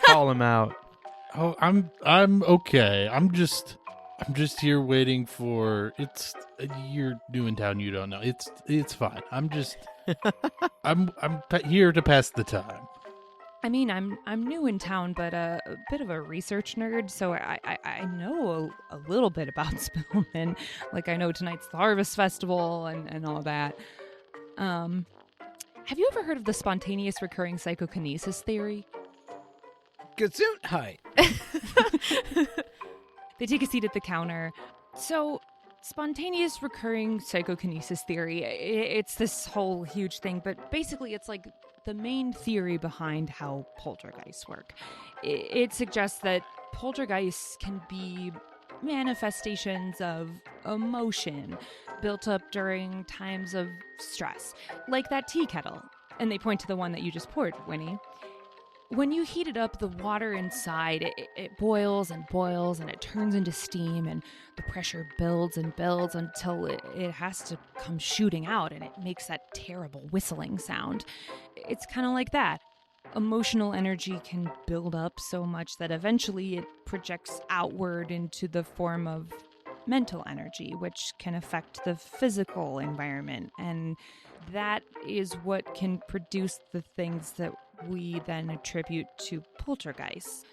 Call him out. Oh, I'm okay. I'm just here waiting for you're new in town, you don't know. It's fine. I'm here to pass the time. I mean, I'm new in town, but a bit of a research nerd, so I know a little bit about Spillman. I know tonight's the Harvest Festival and all that. Have you ever heard of the spontaneous recurring psychokinesis theory? Gesundheit. They take a seat at the counter. So, spontaneous recurring psychokinesis theory, it's this whole huge thing, but basically it's the main theory behind how poltergeists work. It suggests that poltergeists can be manifestations of emotion built up during times of stress, like that tea kettle. And they point to the one that you just poured, Winnie. When you heat it up, the water inside, it boils and boils, and it turns into steam, and the pressure builds and builds until it has to come shooting out, and it makes that terrible whistling sound. It's kind of like that. Emotional energy can build up so much that eventually it projects outward into the form of mental energy, which can affect the physical environment, and that is what can produce the things that we then attribute to poltergeists.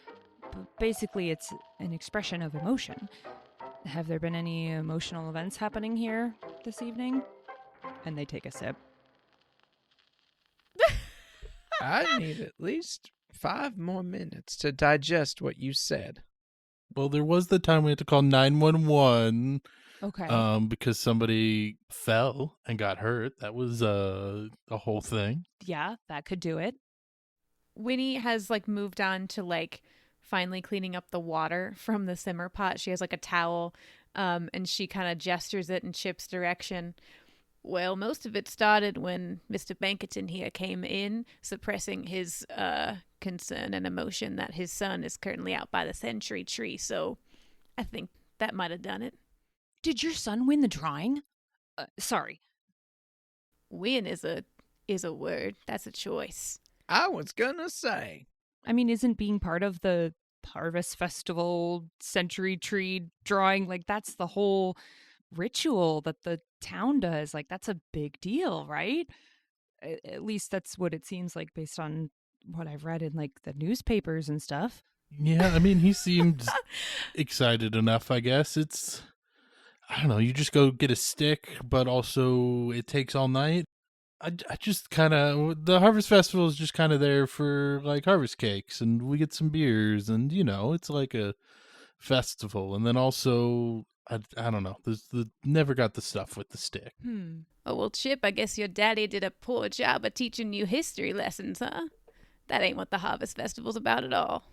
But basically, it's an expression of emotion. Have there been any emotional events happening here this evening? And they take a sip. I need at least 5 more minutes to digest what you said. Well, there was the time we had to call 911. Okay. Because somebody fell and got hurt. That was a whole thing. Yeah, that could do it. Winnie has moved on to finally cleaning up the water from the simmer pot. She has a towel, and she kind of gestures it in Chip's direction. Well, most of it started when Mr. Bankerton here came in, suppressing his concern and emotion that his son is currently out by the century tree. So I think that might have done it. Did your son win the drawing? Sorry. Win is a word. That's a choice. I was gonna say. I mean, isn't being part of the Harvest Festival century tree drawing, that's the whole ritual that the town does. That's a big deal, right? At least that's what it seems like based on what I've read in the newspapers and stuff. Yeah, I mean, he seemed excited enough, I guess. I don't know, you just go get a stick, but also it takes all night. I just kind of, the Harvest Festival is just kind of there for harvest cakes, and we get some beers, and it's like a festival. And then also, I don't know, never got the stuff with the stick. Oh, well, Chip, I guess your daddy did a poor job of teaching you history lessons, huh? That ain't what the Harvest Festival's about at all.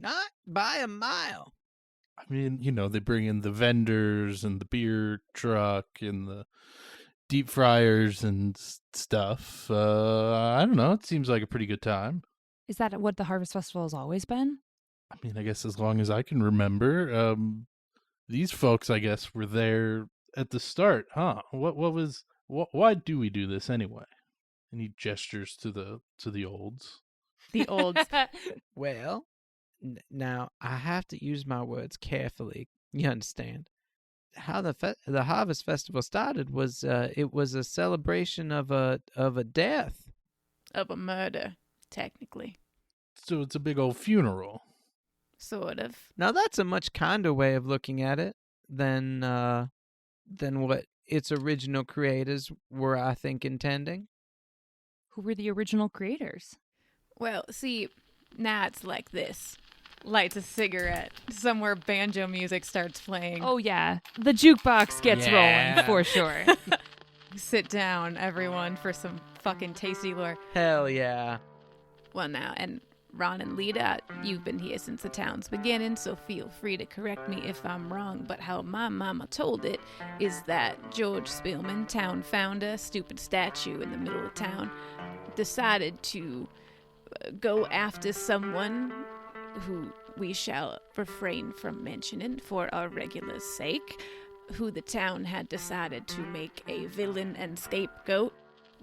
Not by a mile. I mean, they bring in the vendors and the beer truck and the deep fryers and stuff. I don't know. It seems like a pretty good time. Is that what the Harvest Festival has always been? I mean, I guess as long as I can remember, these folks, I guess, were there at the start, huh? Why do we do this anyway? And he gestures to the olds. The olds. Well, now I have to use my words carefully. You understand? How the Harvest Festival started was it was a celebration of a death. Of a murder, technically. So it's a big old funeral. Sort of. Now that's a much kinder way of looking at it than what its original creators were, I think, intending. Who were the original creators? Well, see, now it's like this. Lights a cigarette. Somewhere banjo music starts playing. Oh, yeah. The jukebox gets rolling, for sure. Sit down, everyone, for some fucking tasty lore. Hell yeah. Well, now, and Ron and Lita, you've been here since the town's beginning, so feel free to correct me if I'm wrong, but how my mama told it is that George Spillman, town founder, stupid statue in the middle of town, decided to go after someone who we shall refrain from mentioning for our regulars' sake, who the town had decided to make a villain and scapegoat.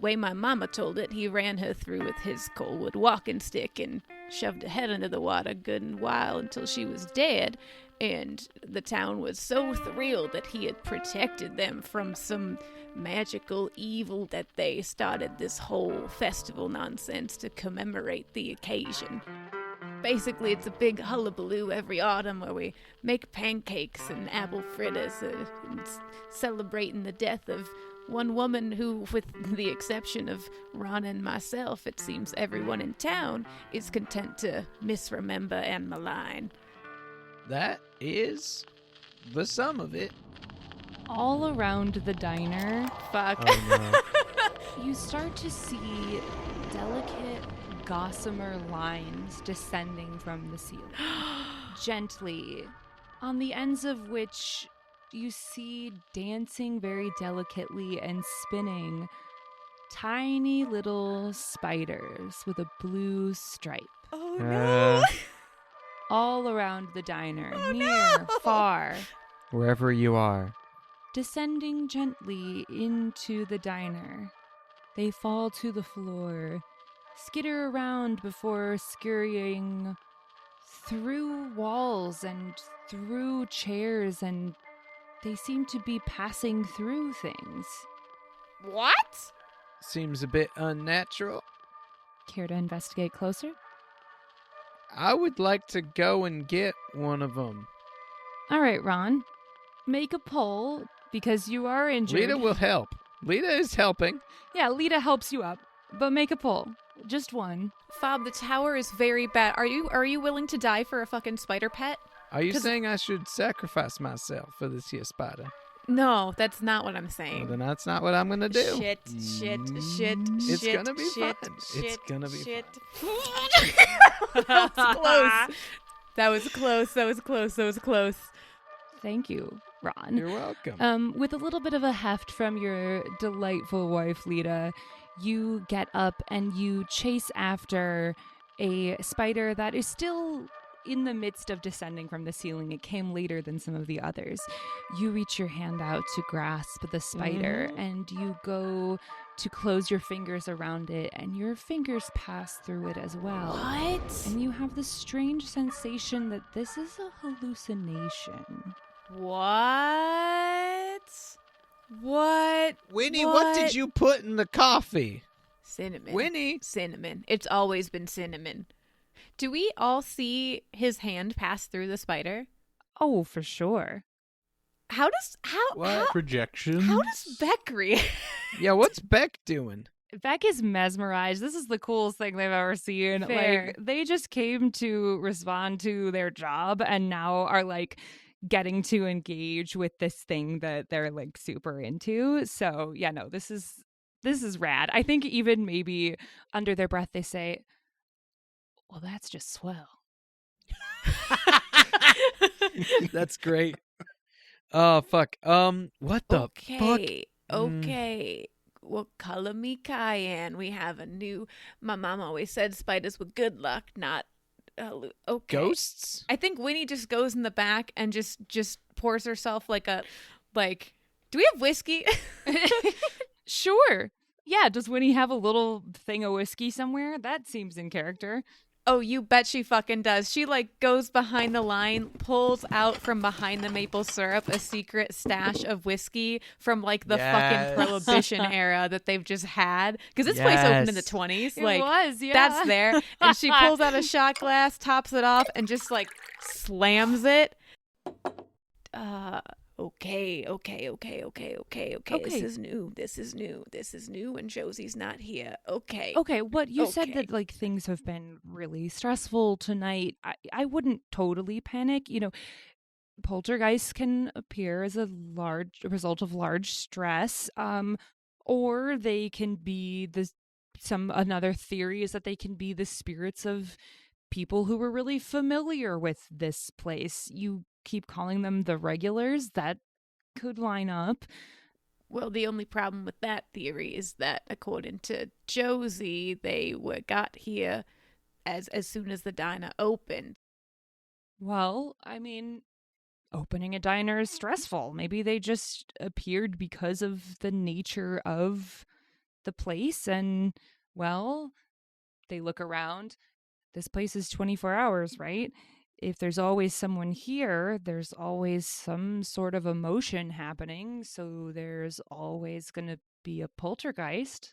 Way my mama told it, he ran her through with his coalwood walking stick and shoved her head under the water good and while until she was dead, and the town was so thrilled that he had protected them from some magical evil that they started this whole festival nonsense to commemorate the occasion. Basically, it's a big hullabaloo every autumn where we make pancakes and apple fritters celebrating the death of one woman who, with the exception of Ron and myself, it seems everyone in town is content to misremember and malign. That is the sum of it. All around the diner, Fuck. Oh, no. you start to see delicate gossamer lines descending from the ceiling, gently, on the ends of which you see dancing very delicately and spinning tiny little spiders with a blue stripe. Oh no. All around the diner, near, far, Wherever you are. descending gently into the diner. They fall to the floor, skitter around before scurrying through walls and through chairs, and they seem to be passing through things. What? Seems a bit unnatural. Care to investigate closer? I would like to go and get one of them. All right, Ron. Make a poll, because you are injured. Lita will help. Lita is helping. Yeah, Lita helps you up, but make a poll. Just one. Fob, the tower is very bad. Are you willing to die for a fucking spider pet? Are you 'Cause- saying I should sacrifice myself for this here spider? No, that's not what I'm Well, saying. then that's not what I'm gonna do. Shit. It's shit, gonna be shit, fun. Shit, It's gonna be shit. That was close. That was close. Thank you, Ron. You're welcome. With a little bit of a heft from your delightful wife, Lita, you get up and you chase after a spider that is still in the midst of descending from the ceiling. It came later than some of the others. You reach your hand out to grasp the spider, and you go to close your fingers around it, and your fingers pass through it as well. What? And you have the strange sensation that this is a hallucination. What? Winnie, what did you put in the coffee? Cinnamon. Winnie. Cinnamon. It's always been cinnamon. Do we all see his hand pass through the spider? Oh, for sure. How does Projections. how does Beck react? Yeah, what's Beck doing? Beck is mesmerized. This is the coolest thing they've ever seen. Fair. Like, they just came to respond to their job and now are like getting to engage with this thing that they're like super into. So yeah, no, this is rad. I think even maybe under their breath they say, well, that's just swell. That's great. Oh, fuck. What the fuck? Okay. Well, color me cayenne. We have a new. My mom always said spiders were good luck, not Okay. Ghosts? I think Winnie just goes in the back and just pours herself do we have whiskey? Sure. Yeah, does Winnie have a little thing of whiskey somewhere? That seems in character. Oh, you bet she fucking does. She goes behind the line, pulls out from behind the maple syrup a secret stash of whiskey from the fucking Prohibition era that they've just had. Because this place opened in the 20s. It was, yeah. That's there. And she pulls out a shot glass, tops it off, and just slams it. Okay. This is new, and Josie's not here. Okay. Okay, what you said Okay. that things have been really stressful tonight. I wouldn't totally panic. Poltergeists can appear as a result of large stress, or they can be another theory is that they can be the spirits of people who were really familiar with this place. You keep calling them the regulars. That could line up. Well, the only problem with that theory is that, according to Josie, they got here as soon as the diner opened. Well, I mean, opening a diner is stressful. Maybe they just appeared because of the nature of the place, and, well, they look around. This place is 24 hours, right? If there's always someone here, there's always some sort of emotion happening, so there's always going to be a poltergeist.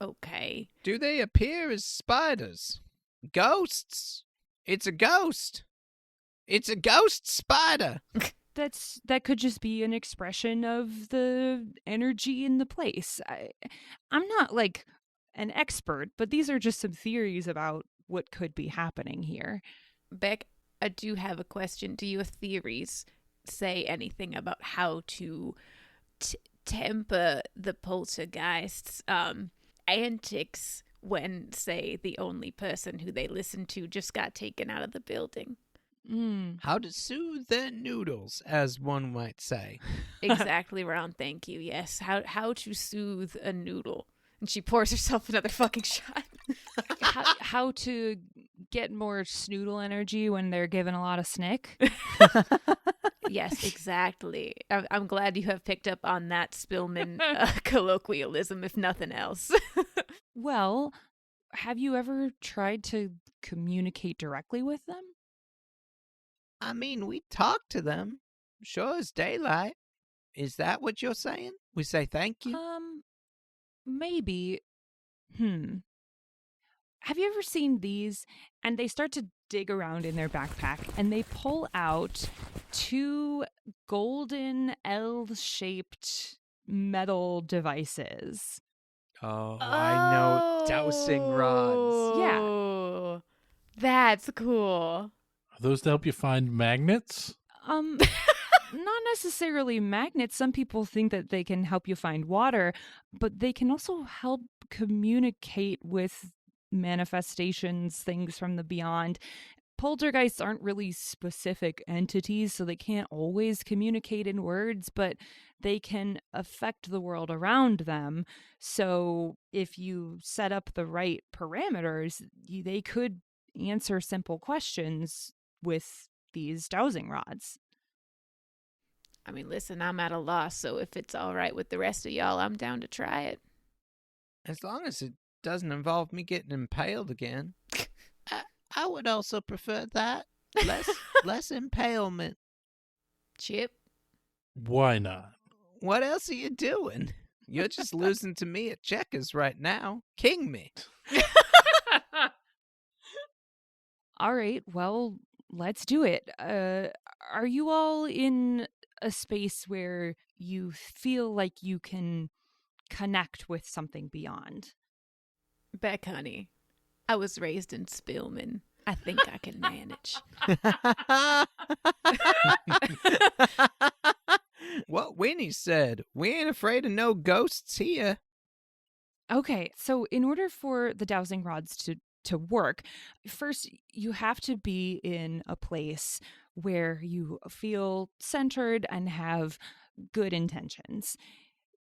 Okay. Do they appear as spiders? Ghosts? It's a ghost. It's a ghost spider. That could just be an expression of the energy in the place. I'm not an expert, but these are just some theories about what could be happening here. Beck, I do have a question. Do your theories say anything about how to temper the poltergeist's antics when, say, the only person who they listen to just got taken out of the building? How to soothe their noodles, as one might say. Exactly, Ron. Thank you. Yes. How to soothe a noodle. And she pours herself another fucking shot. How to get more snoodle energy when they're given a lot of snick. Yes, exactly. I'm glad you have picked up on that Spillman colloquialism, if nothing else. Well, have you ever tried to communicate directly with them? I mean, we talk to them. Sure as daylight. Is that what you're saying? We say thank you? Maybe. Have you ever seen these? And they start to dig around in their backpack and they pull out 2 golden L-shaped metal devices. Oh, I know. Dowsing rods. Yeah. Oh, that's cool. Are those to help you find magnets? Not necessarily magnets. Some people think that they can help you find water, but they can also help communicate with manifestations, things from the beyond. Poltergeists aren't really specific entities, so they can't always communicate in words, but they can affect the world around them. So if you set up the right parameters, they could answer simple questions with these dowsing rods. I mean, listen, I'm at a loss, so if it's all right with the rest of y'all, I'm down to try it. As long as it doesn't involve me getting impaled again. I would also prefer that. Less impalement. Chip? Why not? What else are you doing? You're just losing to me at checkers right now. King me. All right, well, let's do it. Are you all in a space where you feel like you can connect with something beyond? Beck, honey, I was raised in Spillman. I think I can manage. What Winnie said. We ain't afraid of no ghosts here. Okay, so in order for the dowsing rods to work, first you have to be in a place where you feel centered and have good intentions.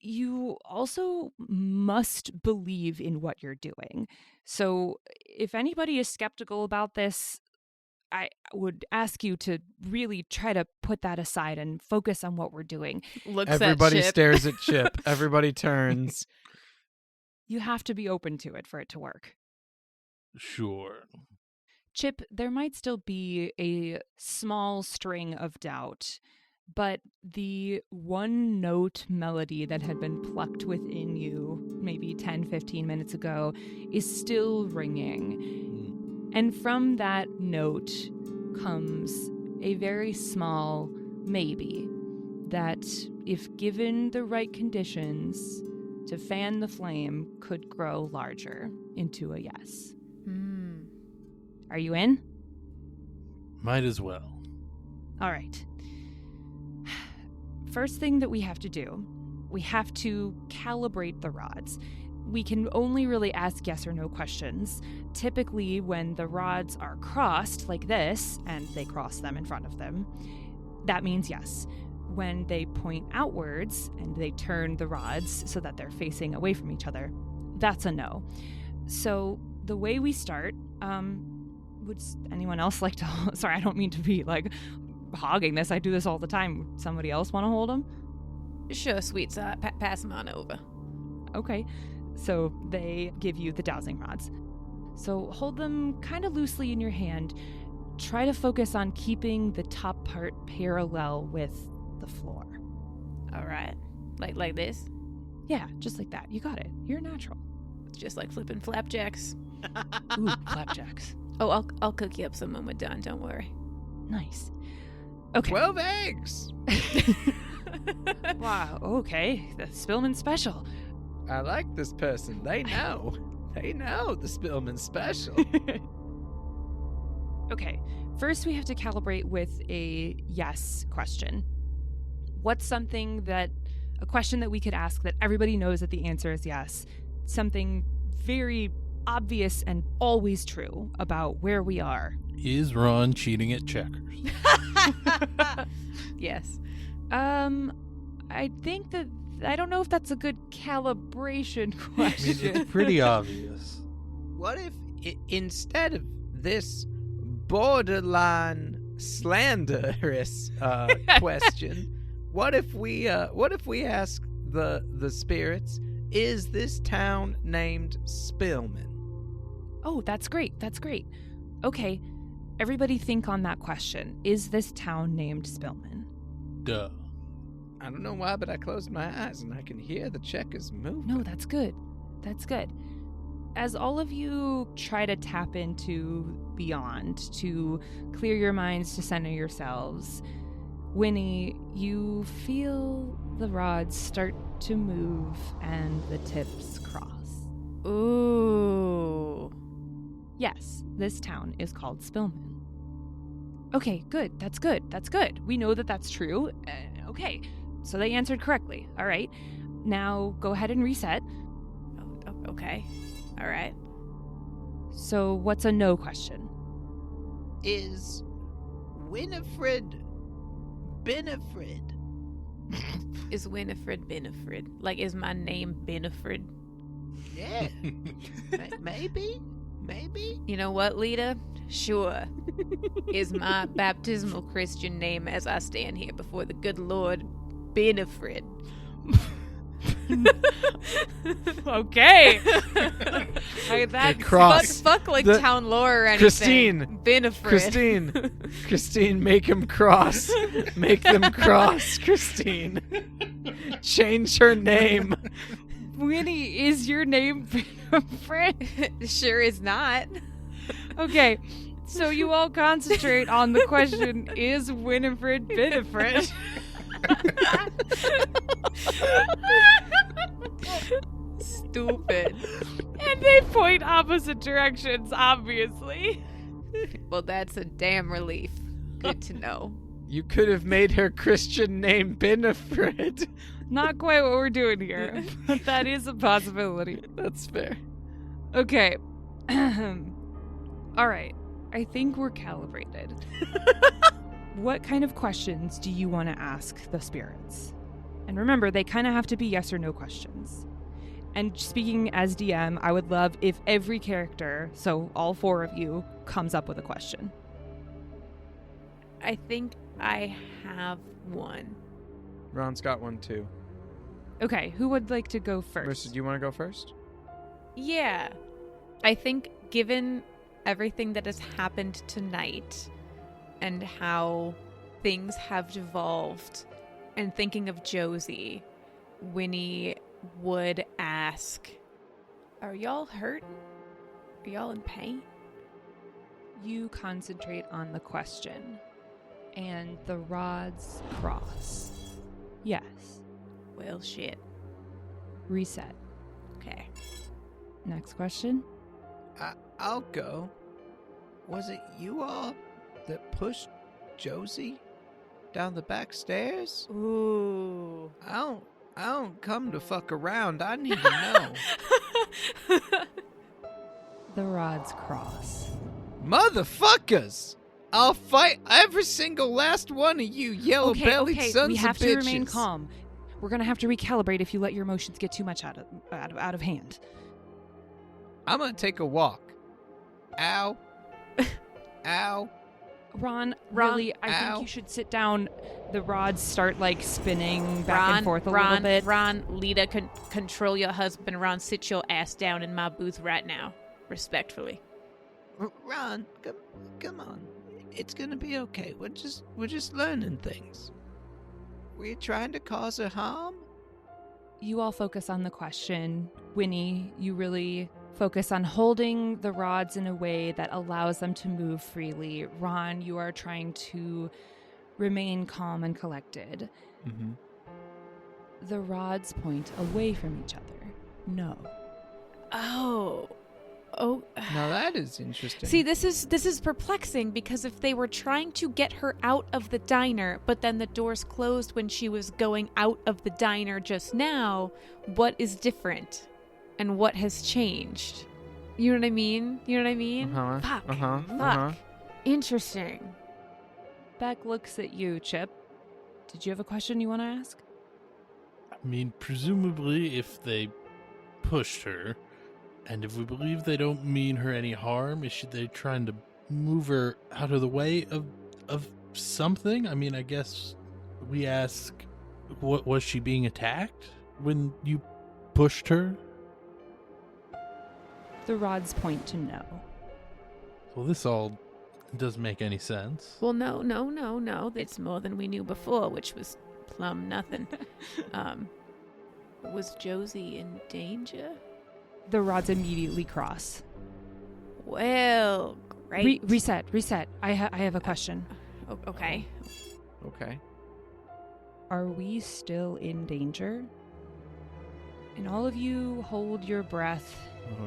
You also must believe in what you're doing. So if anybody is skeptical about this, I would ask you to really try to put that aside and focus on what we're doing. Everybody at Chip. stares at Chip. Everybody turns. You have to be open to it for it to work. Sure. Chip, there might still be a small string of doubt, but the one note melody that had been plucked within you maybe 10, 15 minutes ago is still ringing. And from that note comes a very small maybe that, if given the right conditions to fan the flame, could grow larger into a yes. Are you in? Might as well. All right. First thing that we have to do, we have to calibrate the rods. We can only really ask yes or no questions. Typically, when the rods are crossed like this, and they cross them in front of them, that means yes. When they point outwards and they turn the rods so that they're facing away from each other, that's a no. So the way we start, would anyone else like to... Sorry, I don't mean to be like hogging this. I do this all the time. Would somebody else want to hold them? Sure, sweet. Pass them on over. Okay. So they give you the dowsing rods. So hold them kind of loosely in your hand. Try to focus on keeping the top part parallel with the floor. All right. Like this? Yeah, just like that. You got it. You're natural. It's just like flipping flapjacks. Ooh, flapjacks. Oh, I'll cook you up some when we're done. Don't worry. Nice. Okay. 12 eggs. Wow, okay. The Spillman special. I like this person. They know. They know the Spillman special. Okay, first we have to calibrate with a yes question. What's a question that we could ask that everybody knows that the answer is yes? Something very obvious and always true about where we are. Is Ron cheating at checkers? Yes. I think that... I don't know if that's a good calibration I mean, question. it's pretty obvious. What if instead of this borderline slanderous question, what if we ask the spirits, is this town named Spillman? Oh, that's great. That's great. Okay, everybody think on that question. Is this town named Spillman? Duh. I don't know why, but I closed my eyes and I can hear the checkers moving. No, that's good. That's good. As all of you try to tap into beyond, to clear your minds, to center yourselves, Winnie, you feel the rods start to move and the tips cross. Ooh. Yes, this town is called Spillman. Okay, good. That's good. That's good. We know that that's true. Okay, so they answered correctly. All right. Now go ahead and reset. Oh, okay. All right. So what's a no question? Is Winifred Benefred? Is Winifred Benefred? Like, is my name Benefred? Yeah. Maybe? You know what, Lita? Sure. Is my baptismal Christian name as I stand here before the good Lord Benefred? Okay. Fuck like town lore or anything. Christine, make him cross. Make them cross, Christine. Change her name. Winnie, is your name Benefred? Sure is not. Okay, so you all concentrate on the question, is Winifred Benefred? Stupid. And they point opposite directions, obviously. Well, that's a damn relief. Good to know. You could have made her Christian name Benefred. Not quite what we're doing here, but that is a possibility. That's fair. Okay. All right. I think we're calibrated. What kind of questions do you want to ask the spirits? And remember, they kind of have to be yes or no questions. And speaking as DM, I would love if every character, so all 4 of you, comes up with a question. I think I have one. Ron's got one too. Okay, who would like to go first? Marissa, do you want to go first? Yeah. I think given everything that has happened tonight and how things have devolved, and thinking of Josie, Winnie would ask, are y'all hurt? Are y'all in pain? You concentrate on the question, and the rods cross. Yes. Well, shit. Reset. Okay. Next question. I'll go. Was it you all that pushed Josie down the back stairs? Ooh. I don't come to fuck around. I need to know. The rods cross. Motherfuckers! I'll fight every single last one of you yellow-bellied Okay, sons we have of bitches. to remain calm. We're gonna have to recalibrate if you let your emotions get too much out of hand. I'm gonna take a walk. Ow. Ow. Ron, really, I Ow. think you should sit down. The rods start like spinning back and forth a little bit. Ron, Lita, control your husband. Ron, sit your ass down in my booth right now. Respectfully. Ron, come on. It's gonna be okay. We're just learning things. We're trying to cause her harm? You all focus on the question. Winnie, you really focus on holding the rods in a way that allows them to move freely. Ron, you are trying to remain calm and collected. Mm-hmm. The rods point away from each other. No. Oh. Now that is interesting. See, this is perplexing because if they were trying to get her out of the diner, but then the doors closed when she was going out of the diner just now, what is different? And what has changed? You know what I mean? Fuck. Interesting. Beck looks at you, Chip. Did you have a question you want to ask? I mean, presumably if they pushed her, and if we believe they don't mean her any harm, is they trying to move her out of the way of something? I mean, I guess we ask, what was she being attacked when you pushed her? The rods point to no. Well, this all doesn't make any sense. Well, no. It's more than we knew before, which was plumb nothing. Was Josie in danger? The rods immediately cross. Well, great. Reset. I have a question. Okay. Okay. Are we still in danger? And all of you hold your breath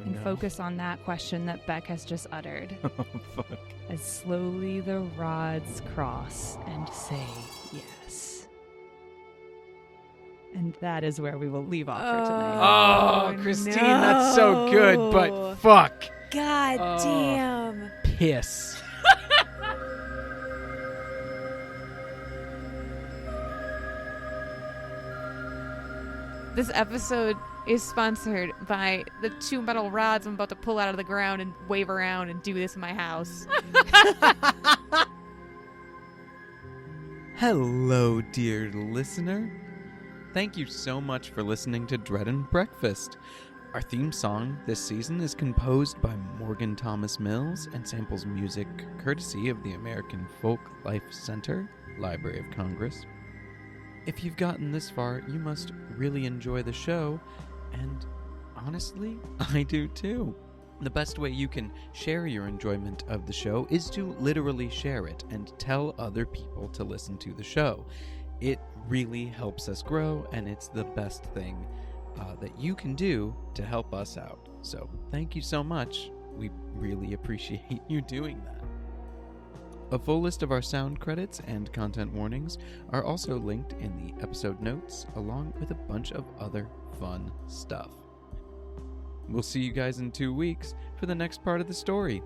and focus on that question that Beck has just uttered. Oh, fuck. As slowly the rods cross and say yes. And that is where we will leave off for tonight. Oh, Christine, that's so good, but fuck. God damn. Piss. This episode is sponsored by the 2 metal rods I'm about to pull out of the ground and wave around and do this in my house. Hello, dear listener. Thank you so much for listening to Dread and Breakfast. Our theme song this season is composed by Morgan Thomas Mills and samples music courtesy of the American Folklife Center, Library of Congress. If you've gotten this far, you must really enjoy the show, and honestly, I do too. The best way you can share your enjoyment of the show is to literally share it and tell other people to listen to the show. It really helps us grow, and it's the best thing that you can do to help us out. So thank you so much. We really appreciate you doing that. A full list of our sound credits and content warnings are also linked in the episode notes, along with a bunch of other fun stuff. We'll see you guys in 2 weeks for the next part of the story.